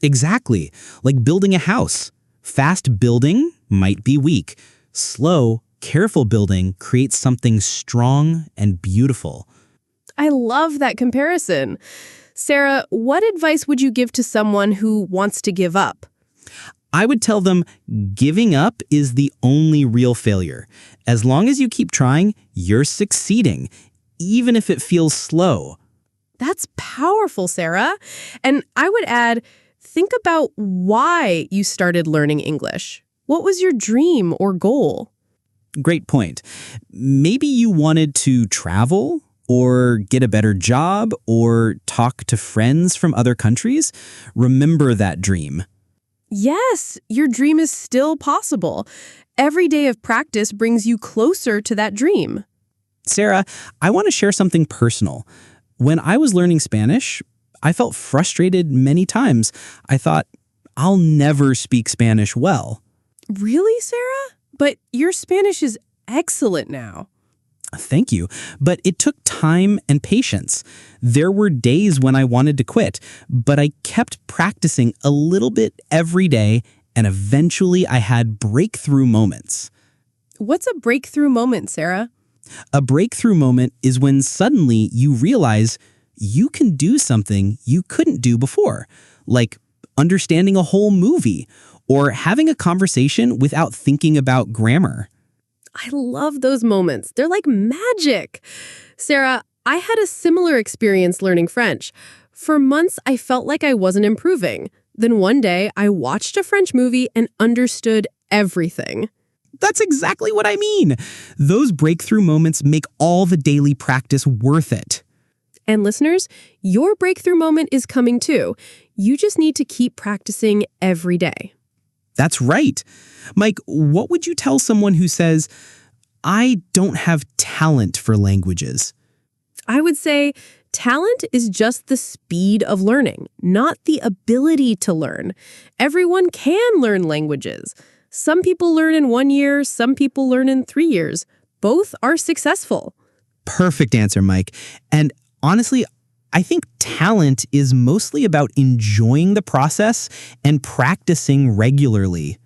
Exactly. Like building a house. Fast building might be weak. Slow, careful building creates something strong and beautiful. I love that comparison. Sarah, what advice would you give to someone who wants to give up? I would tell them giving up is the only real failure. As long as you keep trying, you're succeeding, even if it feels slow. That's powerful, Sarah. And I would add, think about why you started learning English. What was your dream or goal? Great point. Maybe you wanted to travel or get a better job or talk to friends from other countries. Remember that dream. Yes, your dream is still possible. Every day of practice brings you closer to that dream. Sarah, I want to share something personal. When I was learning Spanish, I felt frustrated many times. I thought, I'll never speak Spanish well. Really, Sarah? But your Spanish is excellent now. Thank you. But it took time and patience. There were days when I wanted to quit, but I kept practicing a little bit every day, and eventually I had breakthrough moments. What's a breakthrough moment, Sarah? A breakthrough moment is when suddenly you realize you can do something you couldn't do before, like understanding a whole movie or having a conversation without thinking about grammar. I love those moments. They're like magic. Sarah, I had a similar experience learning French. For months, I felt like I wasn't improving. Then one day, I watched a French movie and understood everything. That's exactly what I mean. Those breakthrough moments make all the daily practice worth it. And listeners, your breakthrough moment is coming too. You just need to keep practicing every day. That's right. Mike, what would you tell someone who says, I don't have talent for languages? I would say talent is just the speed of learning, not the ability to learn. Everyone can learn languages. Some people learn in 1 year, some people learn in 3 years. Both are successful. Perfect answer, Mike. And honestly, I think talent is mostly about enjoying the process and practicing regularly.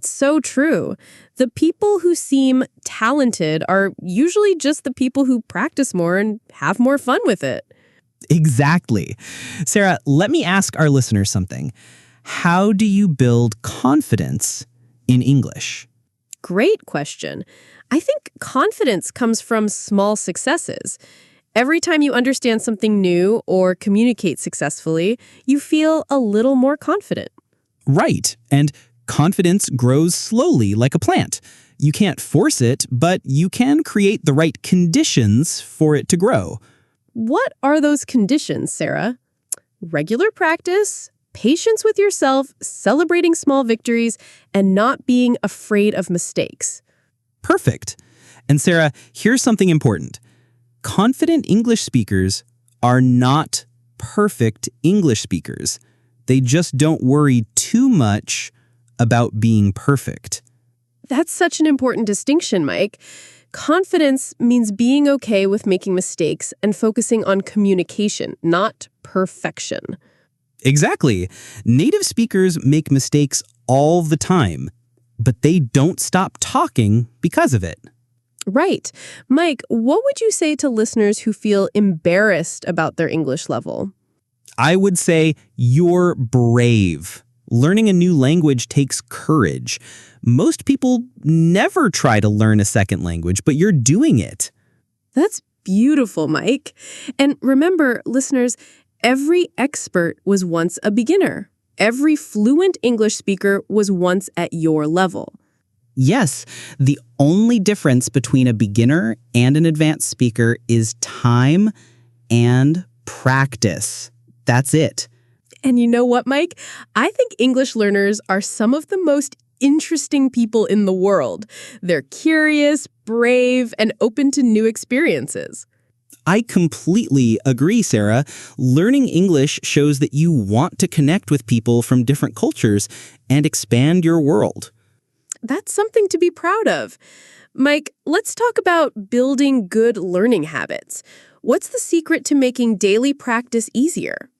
That's so true. The people who seem talented are usually just the people who practice more and have more fun with it. Exactly. Sarah, let me ask our listeners something. How do you build confidence in English? Great question. I think confidence comes from small successes. Every time you understand something new or communicate successfully, you feel a little more confident. Right. And confidence grows slowly like a plant. You can't force it, but you can create the right conditions for it to grow. What are those conditions, Sarah? Regular practice, patience with yourself, celebrating small victories, and not being afraid of mistakes. Perfect. And Sarah, here's something important. Confident English speakers are not perfect English speakers. They just don't worry too much about being perfect. That's such an important distinction, Mike. Confidence means being okay with making mistakes and focusing on communication, not perfection. Exactly. Native speakers make mistakes all the time, but they don't stop talking because of it. Right. Mike, what would you say to listeners who feel embarrassed about their English level? I would say you're brave. Learning a new language takes courage. Most people never try to learn a second language, but you're doing it. That's beautiful, Mike. And remember, listeners, every expert was once a beginner. Every fluent English speaker was once at your level. Yes, the only difference between a beginner and an advanced speaker is time and practice. That's it. And you know what, Mike? I think English learners are some of the most interesting people in the world. They're curious, brave, and open to new experiences. I completely agree, Sarah. Learning English shows that you want to connect with people from different cultures and expand your world. That's something to be proud of. Mike, let's talk about building good learning habits. What's the secret to making daily practice easier?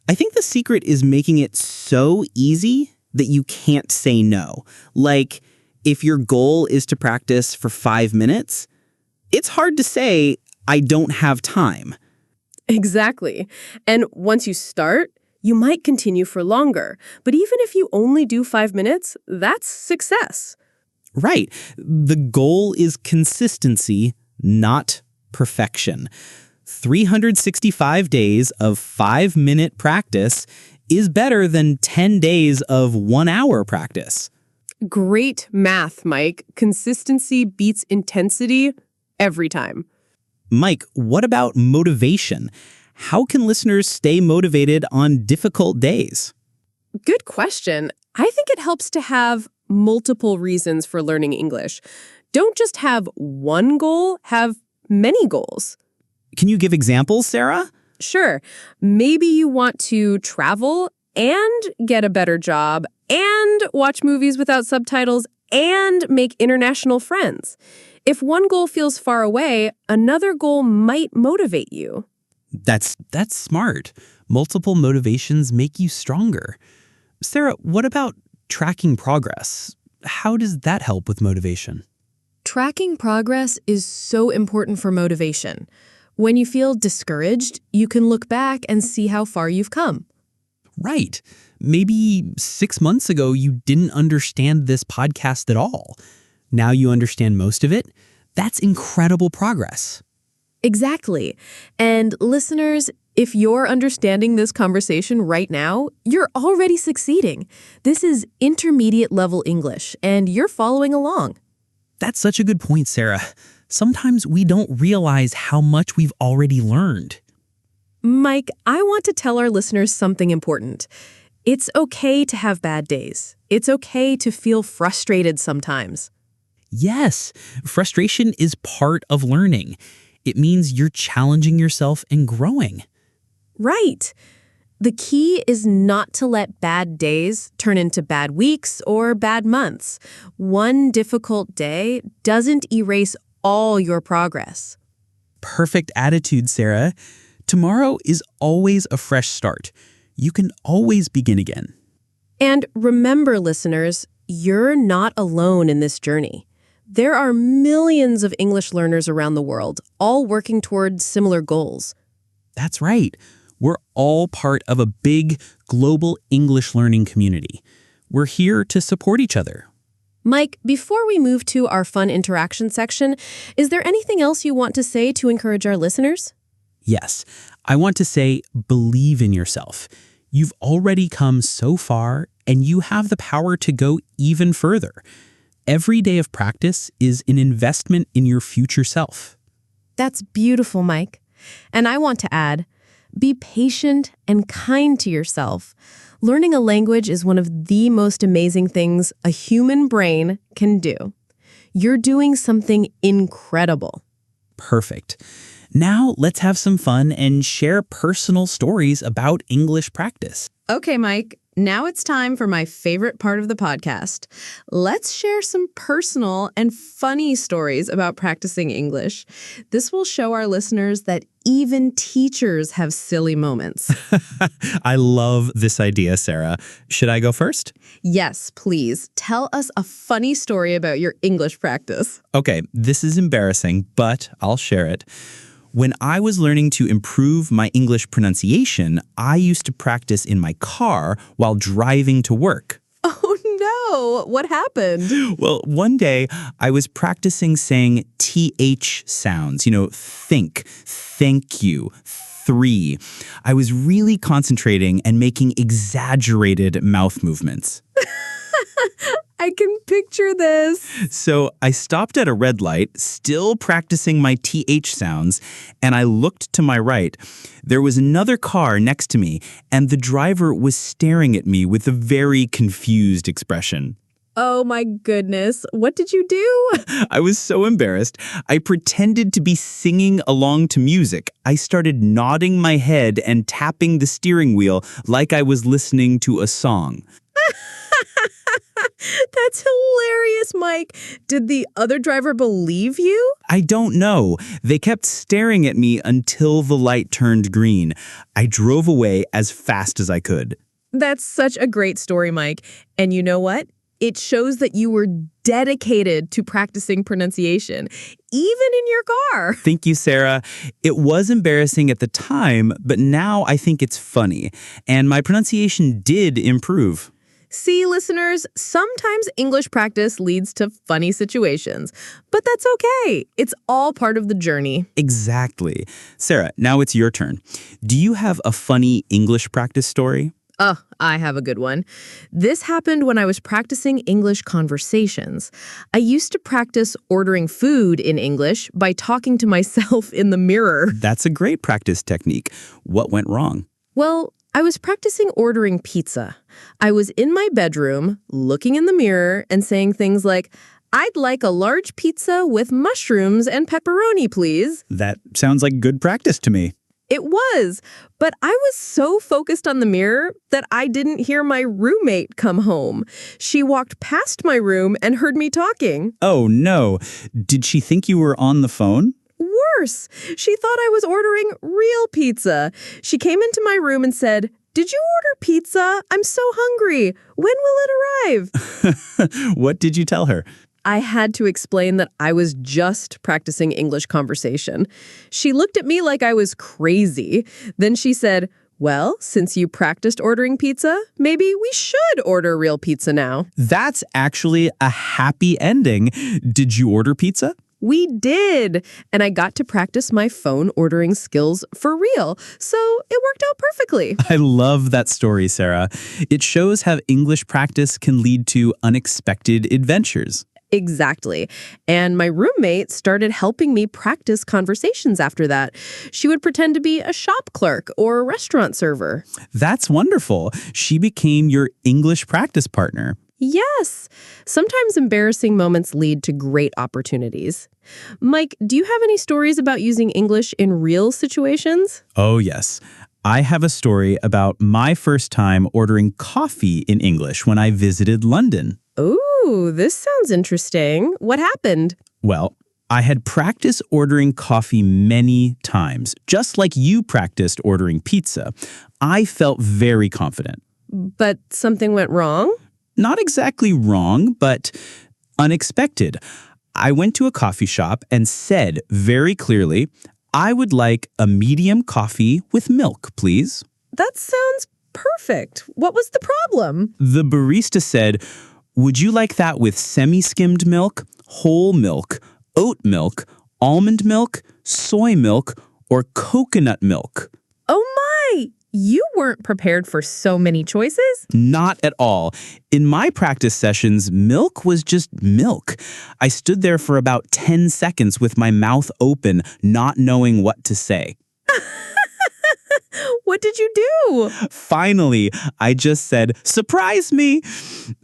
I think the secret is making it so easy that you can't say no. Like, if your goal is to practice for 5 minutes, it's hard to say, I don't have time. Exactly. And once you start, you might continue for longer. But even if you only do 5 minutes, that's success. Right. The goal is consistency, not perfection. 365 days of 5-minute practice is better than 10 days of 1-hour practice. Great math, Mike. Consistency beats intensity every time. Mike, what about motivation? How can listeners stay motivated on difficult days? Good question. I think it helps to have multiple reasons for learning English. Don't just have one goal, have many goals. Can you give examples, Sarah? Sure. Maybe you want to travel and get a better job and watch movies without subtitles and make international friends. If one goal feels far away, another goal might motivate you. That's smart. Multiple motivations make you stronger. Sarah, what about tracking progress? How does that help with motivation? Tracking progress is so important for motivation. When you feel discouraged, you can look back and see how far you've come. Right. Maybe 6 months ago, you didn't understand this podcast at all. Now you understand most of it. That's incredible progress. Exactly. And listeners, if you're understanding this conversation right now, you're already succeeding. This is intermediate level English, and you're following along. That's such a good point, Sarah. Sometimes we don't realize how much we've already learned. Mike, I want to tell our listeners something important. It's okay to have bad days. It's okay to feel frustrated sometimes. Yes, frustration is part of learning. It means you're challenging yourself and growing. Right. The key is not to let bad days turn into bad weeks or bad months. One difficult day doesn't erase all your progress. Perfect attitude, Sarah. Tomorrow is always a fresh start. You can always begin again. And remember, listeners, You're not alone in this journey. There are millions of English learners around the world, all working towards similar goals. That's right. We're all part of a big global English learning community. We're here to support each other. Mike, before we move to our fun interaction section, is there anything else you want to say to encourage our listeners? Yes, I want to say believe in yourself. You've already come so far, and you have the power to go even further. Every day of practice is an investment in your future self. That's beautiful, Mike. And I want to add, be patient and kind to yourself. Learning a language is one of the most amazing things a human brain can do. You're doing something incredible. Perfect. Now let's have some fun and share personal stories about English practice. Okay, Mike, now it's time for my favorite part of the podcast. Let's share some personal and funny stories about practicing English. This will show our listeners that even teachers have silly moments. I love this idea, Sarah. Should I go first? Yes, please. Tell us a funny story about your English practice. Okay, this is embarrassing, but I'll share it. When I was learning to improve my English pronunciation, I used to practice in my car while driving to work. Oh no, what happened? Well, one day I was practicing saying TH sounds, think, thank you, three. I was really concentrating and making exaggerated mouth movements. I can picture this. So I stopped at a red light, still practicing my TH sounds, and I looked to my right. There was another car next to me, and the driver was staring at me with a very confused expression. Oh my goodness, what did you do? I was so embarrassed. I pretended to be singing along to music. I started nodding my head and tapping the steering wheel like I was listening to a song. That's hilarious, Mike. Did the other driver believe you? I don't know. They kept staring at me until the light turned green. I drove away as fast as I could. That's such a great story, Mike. And you know what? It shows that you were dedicated to practicing pronunciation, even in your car. Thank you, Sarah. It was embarrassing at the time, but now I think it's funny. And my pronunciation did improve. See, listeners, sometimes English practice leads to funny situations, but that's okay. It's all part of the journey. Exactly. Sarah, now it's your turn. Do you have a funny English practice story? Oh, I have a good one. This happened when I was practicing English conversations. I used to practice ordering food in English by talking to myself in the mirror. That's a great practice technique. What went wrong? Well, I was practicing ordering pizza. I was in my bedroom, looking in the mirror and saying things like, "I'd like a large pizza with mushrooms and pepperoni, please." That sounds like good practice to me. It was, but I was so focused on the mirror that I didn't hear my roommate come home. She walked past my room and heard me talking. Oh, no. Did she think you were on the phone? Worse, she thought I was ordering real pizza. She came into my room and said, "Did you order pizza? I'm so hungry. When will it arrive?" What did you tell her? I had to explain that I was just practicing English conversation. She looked at me like I was crazy. Then she said, "Well, since you practiced ordering pizza, maybe we should order real pizza now." That's actually a happy ending. Did you order pizza? We did, and I got to practice my phone ordering skills for real, so it worked out perfectly. I love that story, Sarah. It shows how English practice can lead to unexpected adventures. Exactly. And my roommate started helping me practice conversations after that. She would pretend to be a shop clerk or a restaurant server. That's wonderful. She became your English practice partner. Yes. Sometimes embarrassing moments lead to great opportunities. Mike, do you have any stories about using English in real situations? Oh, yes. I have a story about my first time ordering coffee in English when I visited London. Ooh, this sounds interesting. What happened? Well, I had practiced ordering coffee many times, just like you practiced ordering pizza. I felt very confident. But something went wrong? Not exactly wrong, but unexpected. I went to a coffee shop and said very clearly, I would like a medium coffee with milk, please. That sounds perfect. What was the problem? The barista said, would you like that with semi-skimmed milk, whole milk, oat milk, almond milk, soy milk, or coconut milk? Oh my! You weren't prepared for so many choices? Not at all. In my practice sessions, milk was just milk. I stood there for about 10 seconds with my mouth open, not knowing what to say. What did you do? Finally, I just said, surprise me.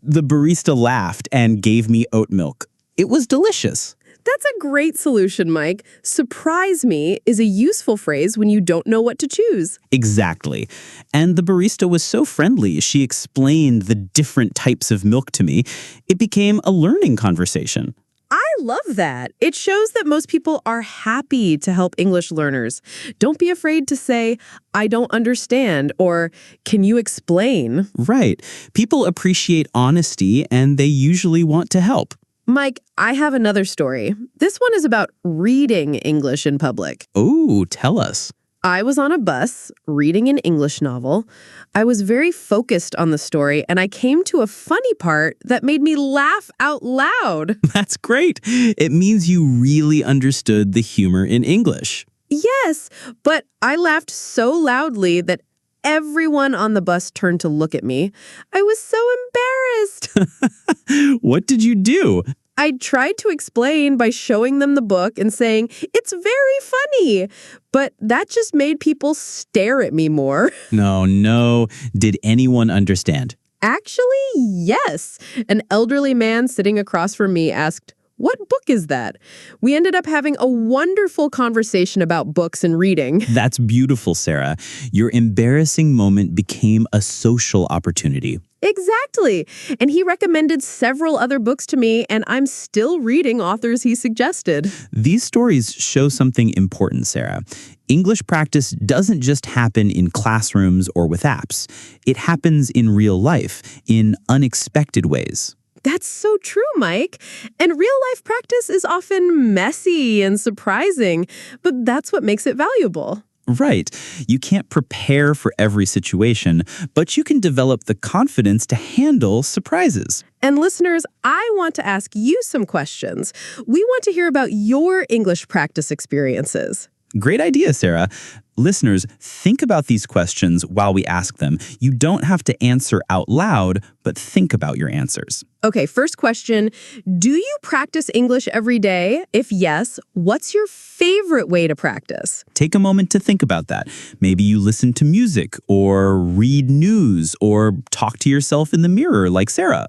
The barista laughed and gave me oat milk. It was delicious. That's a great solution, Mike. Surprise me is a useful phrase when you don't know what to choose. Exactly. And the barista was so friendly. She explained the different types of milk to me. It became a learning conversation. I love that. It shows that most people are happy to help English learners. Don't be afraid to say, I don't understand, or can you explain? Right. People appreciate honesty and they usually want to help. Mike, I have another story. This one is about reading English in public. Oh, tell us. I was on a bus reading an English novel. I was very focused on the story, and I came to a funny part that made me laugh out loud. That's great. It means you really understood the humor in English. Yes, but I laughed so loudly that everyone on the bus turned to look at me. I was so embarrassed. What did you do? I tried to explain by showing them the book and saying, it's very funny. But that just made people stare at me more. No. Did anyone understand? Actually, yes. An elderly man sitting across from me asked, what book is that? We ended up having a wonderful conversation about books and reading. That's beautiful, Sarah. Your embarrassing moment became a social opportunity. Exactly. And he recommended several other books to me, and I'm still reading authors he suggested. These stories show something important, Sarah. English practice doesn't just happen in classrooms or with apps. It happens in real life, in unexpected ways. That's so true, Mike. And real-life practice is often messy and surprising, but that's what makes it valuable. Right. You can't prepare for every situation, but you can develop the confidence to handle surprises. And listeners, I want to ask you some questions. We want to hear about your English practice experiences. Great idea, Sarah. Listeners, think about these questions while we ask them. You don't have to answer out loud, but think about your answers. Okay, first question. Do you practice English every day? If yes, what's your favorite way to practice? Take a moment to think about that. Maybe you listen to music or read news or talk to yourself in the mirror like Sarah.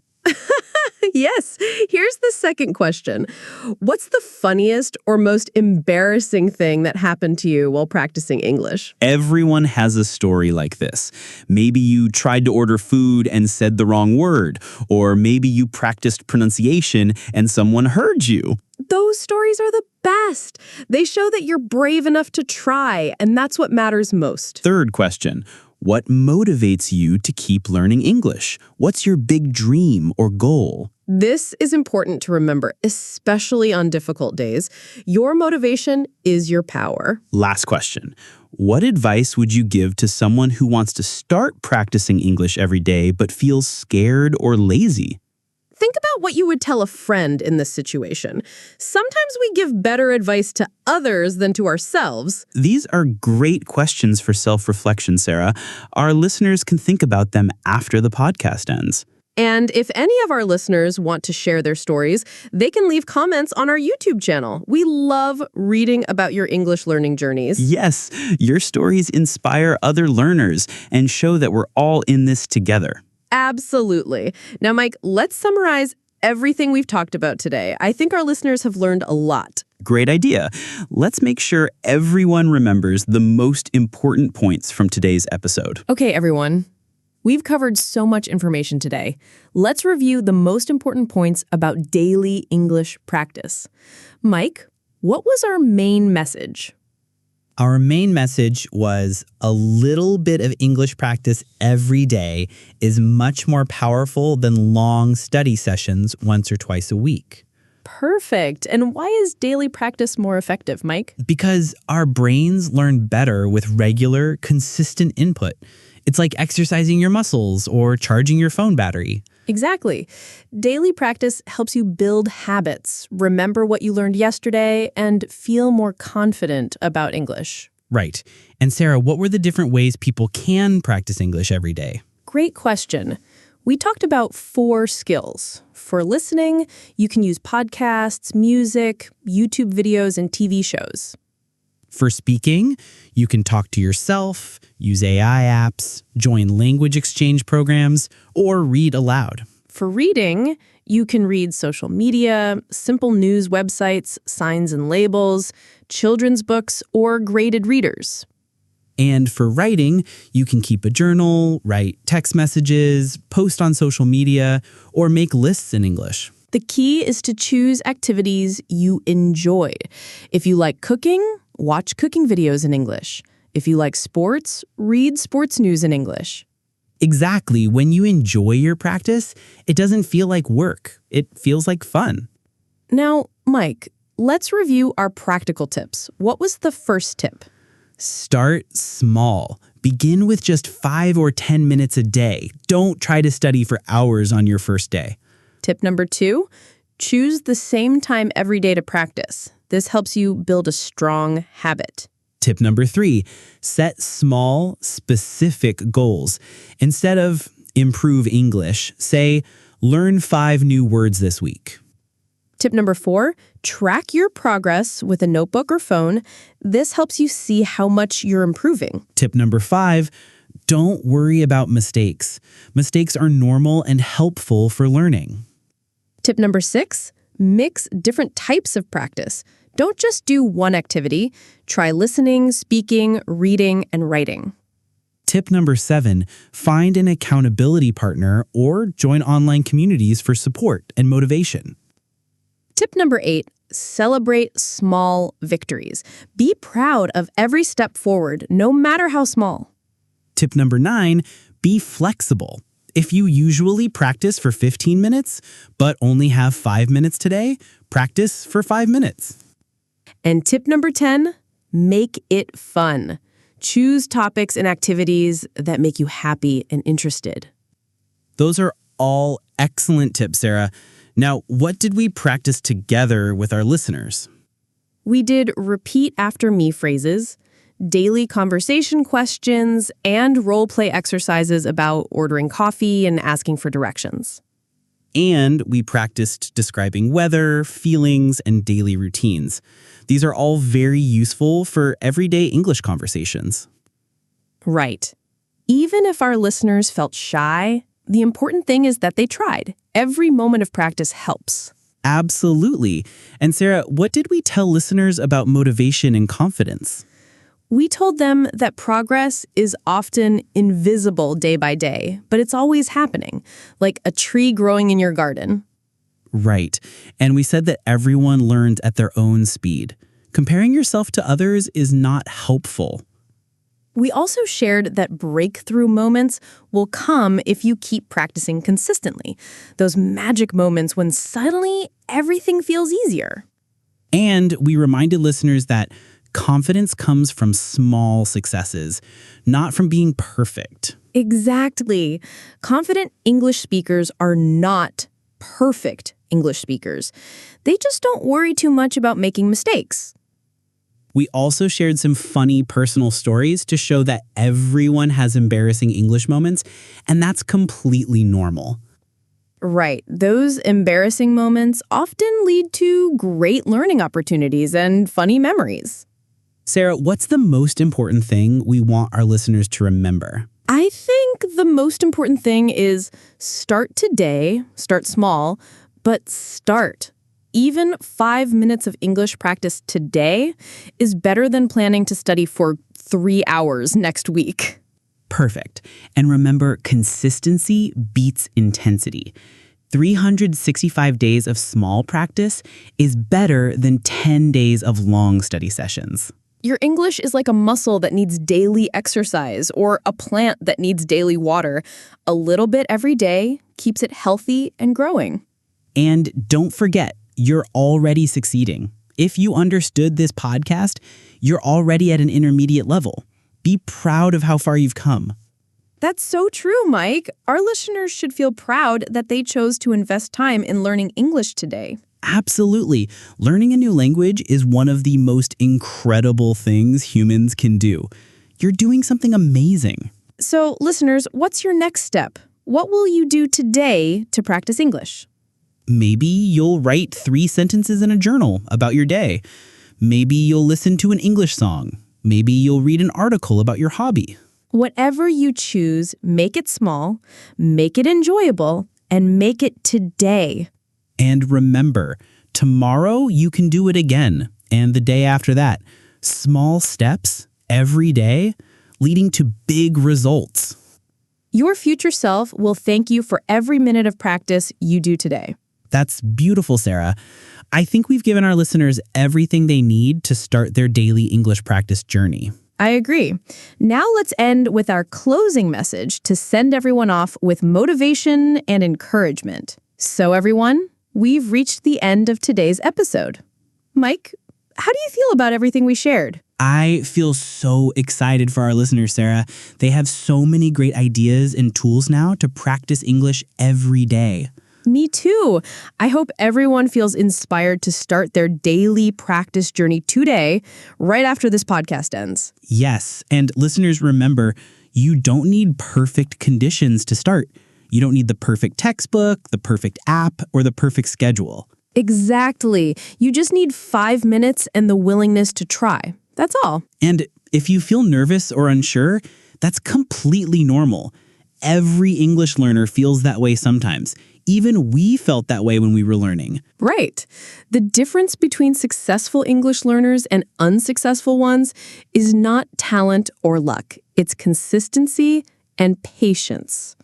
Yes. Here's the second question. What's the funniest or most embarrassing thing that happened to you while practicing English? Everyone has a story like this. Maybe you tried to order food and said the wrong word, or maybe you practiced pronunciation and someone heard you. Those stories are the best. They show that you're brave enough to try, and that's what matters most. Third question. What motivates you to keep learning English? What's your big dream or goal? This is important to remember, especially on difficult days. Your motivation is your power. Last question. What advice would you give to someone who wants to start practicing English every day but feels scared or lazy? Think about what you would tell a friend in this situation. Sometimes we give better advice to others than to ourselves. These are great questions for self-reflection, Sarah. Our listeners can think about them after the podcast ends. And if any of our listeners want to share their stories, they can leave comments on our YouTube channel. We love reading about your English learning journeys. Yes, your stories inspire other learners and show that we're all in this together. Absolutely. Now, Mike, let's summarize everything we've talked about today. I think our listeners have learned a lot. Great idea. Let's make sure everyone remembers the most important points from today's episode. Okay, everyone. We've covered so much information today. Let's review the most important points about daily English practice. Mike, what was our main message? Our main message was a little bit of English practice every day is much more powerful than long study sessions once or twice a week. Perfect. And why is daily practice more effective, Mike? Because our brains learn better with regular, consistent input. It's like exercising your muscles or charging your phone battery. Exactly. Daily practice helps you build habits, remember what you learned yesterday, and feel more confident about English. Right. And Sarah, what were the different ways people can practice English every day? Great question. We talked about 4 skills. For listening, you can use podcasts, music, YouTube videos, and TV shows. For speaking, you can talk to yourself, use AI apps, join language exchange programs, or read aloud. For reading, you can read social media, simple news websites, signs and labels, children's books, or graded readers. And for writing, you can keep a journal, write text messages, post on social media, or make lists in English. The key is to choose activities you enjoy. If you like cooking, watch cooking videos in English. If you like sports, read sports news in English. Exactly. When you enjoy your practice, it doesn't feel like work. It feels like fun. Now, Mike, let's review our practical tips. What was the first tip? Start small. Begin with just 5 or 10 minutes a day. Don't try to study for hours on your first day. Tip number 2, choose the same time every day to practice. This helps you build a strong habit. Tip number 3, set small, specific goals. Instead of improve English, say, learn 5 new words this week. Tip number 4, track your progress with a notebook or phone. This helps you see how much you're improving. Tip number 5, don't worry about mistakes. Mistakes are normal and helpful for learning. Tip number 6, mix different types of practice. Don't just do one activity. Try listening, speaking, reading, and writing. Tip number 7, find an accountability partner or join online communities for support and motivation. Tip number 8, celebrate small victories. Be proud of every step forward, no matter how small. Tip number 9, be flexible. If you usually practice for 15 minutes, but only have 5 minutes today, practice for 5 minutes. And tip number 10, make it fun. Choose topics and activities that make you happy and interested. Those are all excellent tips, Sarah. Now, what did we practice together with our listeners? We did repeat after me phrases, daily conversation questions, and role play exercises about ordering coffee and asking for directions. And we practiced describing weather, feelings, and daily routines. These are all very useful for everyday English conversations. Right. Even if our listeners felt shy, the important thing is that they tried. Every moment of practice helps. Absolutely. And Sarah, what did we tell listeners about motivation and confidence? We told them that progress is often invisible day by day, but it's always happening, like a tree growing in your garden. Right. And we said that everyone learns at their own speed. Comparing yourself to others is not helpful. We also shared that breakthrough moments will come if you keep practicing consistently. Those magic moments when suddenly everything feels easier. And we reminded listeners that confidence comes from small successes, not from being perfect. Exactly. Confident English speakers are not perfect English speakers. They just don't worry too much about making mistakes. We also shared some funny personal stories to show that everyone has embarrassing English moments, and that's completely normal. Right. Those embarrassing moments often lead to great learning opportunities and funny memories. Sarah, what's the most important thing we want our listeners to remember? I think the most important thing is start today, start small, but start. Even 5 minutes of English practice today is better than planning to study for 3 hours next week. Perfect. And remember, consistency beats intensity. 365 days of small practice is better than 10 days of long study sessions. Your English is like a muscle that needs daily exercise or a plant that needs daily water. A little bit every day keeps it healthy and growing. And don't forget, you're already succeeding. If you understood this podcast, you're already at an intermediate level. Be proud of how far you've come. That's so true, Mike. Our listeners should feel proud that they chose to invest time in learning English today. Absolutely. Learning a new language is one of the most incredible things humans can do. You're doing something amazing. So, listeners, what's your next step? What will you do today to practice English? Maybe you'll write 3 sentences in a journal about your day. Maybe you'll listen to an English song. Maybe you'll read an article about your hobby. Whatever you choose, make it small, make it enjoyable, and make it today. And remember, tomorrow you can do it again, and the day after that. Small steps every day leading to big results. Your future self will thank you for every minute of practice you do today. That's beautiful, Sarah. I think we've given our listeners everything they need to start their daily English practice journey. I agree. Now let's end with our closing message to send everyone off with motivation and encouragement. So everyone, we've reached the end of today's episode. Mike, how do you feel about everything we shared? I feel so excited for our listeners, Sarah. They have so many great ideas and tools now to practice English every day. Me too. I hope everyone feels inspired to start their daily practice journey today, right after this podcast ends. Yes, and listeners, remember, you don't need perfect conditions to start. You don't need the perfect textbook, the perfect app, or the perfect schedule. Exactly. You just need 5 minutes and the willingness to try. That's all. And if you feel nervous or unsure, that's completely normal. Every English learner feels that way sometimes. Even we felt that way when we were learning. Right. The difference between successful English learners and unsuccessful ones is not talent or luck. It's consistency and patience.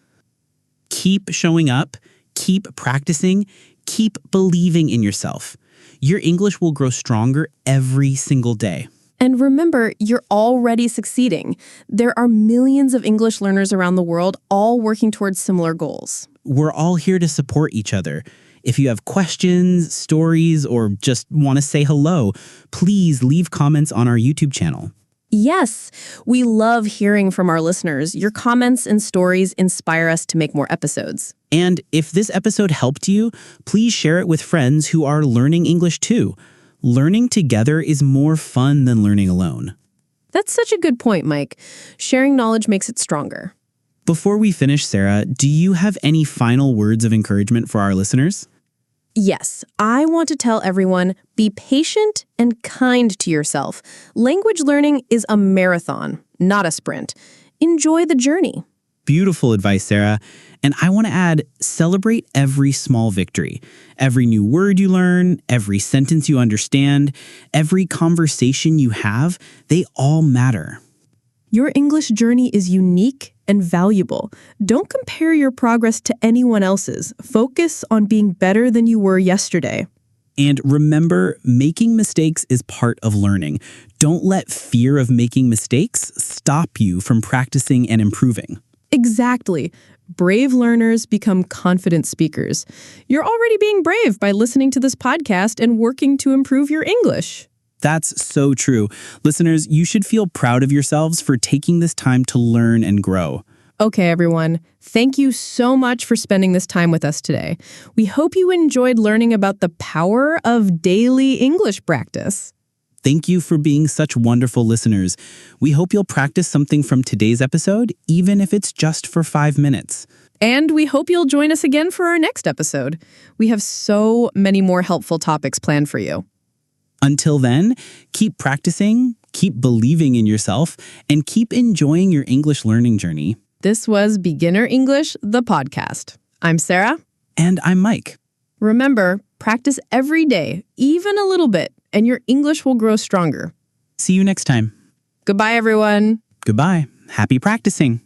Keep showing up, keep practicing, keep believing in yourself. Your English will grow stronger every single day. And remember, you're already succeeding. There are millions of English learners around the world all working towards similar goals. We're all here to support each other. If you have questions, stories, or just want to say hello, please leave comments on our YouTube channel. Yes, we love hearing from our listeners. Your comments and stories inspire us to make more episodes. And if this episode helped you, please share it with friends who are learning English too. Learning together is more fun than learning alone. That's such a good point, Mike. Sharing knowledge makes it stronger. Before we finish, Sarah, do you have any final words of encouragement for our listeners? Yes, I want to tell everyone, be patient and kind to yourself. Language learning is a marathon, not a sprint. Enjoy the journey. Beautiful advice, Sarah. And I want to add, celebrate every small victory. Every new word you learn, every sentence you understand, every conversation you have, they all matter. Your English journey is unique and valuable. Don't compare your progress to anyone else's. Focus on being better than you were yesterday. And remember, making mistakes is part of learning. Don't let fear of making mistakes stop you from practicing and improving. Exactly. Brave learners become confident speakers. You're already being brave by listening to this podcast and working to improve your English. That's so true. Listeners, you should feel proud of yourselves for taking this time to learn and grow. Okay, everyone. Thank you so much for spending this time with us today. We hope you enjoyed learning about the power of daily English practice. Thank you for being such wonderful listeners. We hope you'll practice something from today's episode, even if it's just for 5 minutes. And we hope you'll join us again for our next episode. We have so many more helpful topics planned for you. Until then, keep practicing, keep believing in yourself, and keep enjoying your English learning journey. This was Beginner English, the podcast. I'm Sarah. And I'm Mike. Remember, practice every day, even a little bit, and your English will grow stronger. See you next time. Goodbye, everyone. Goodbye. Happy practicing.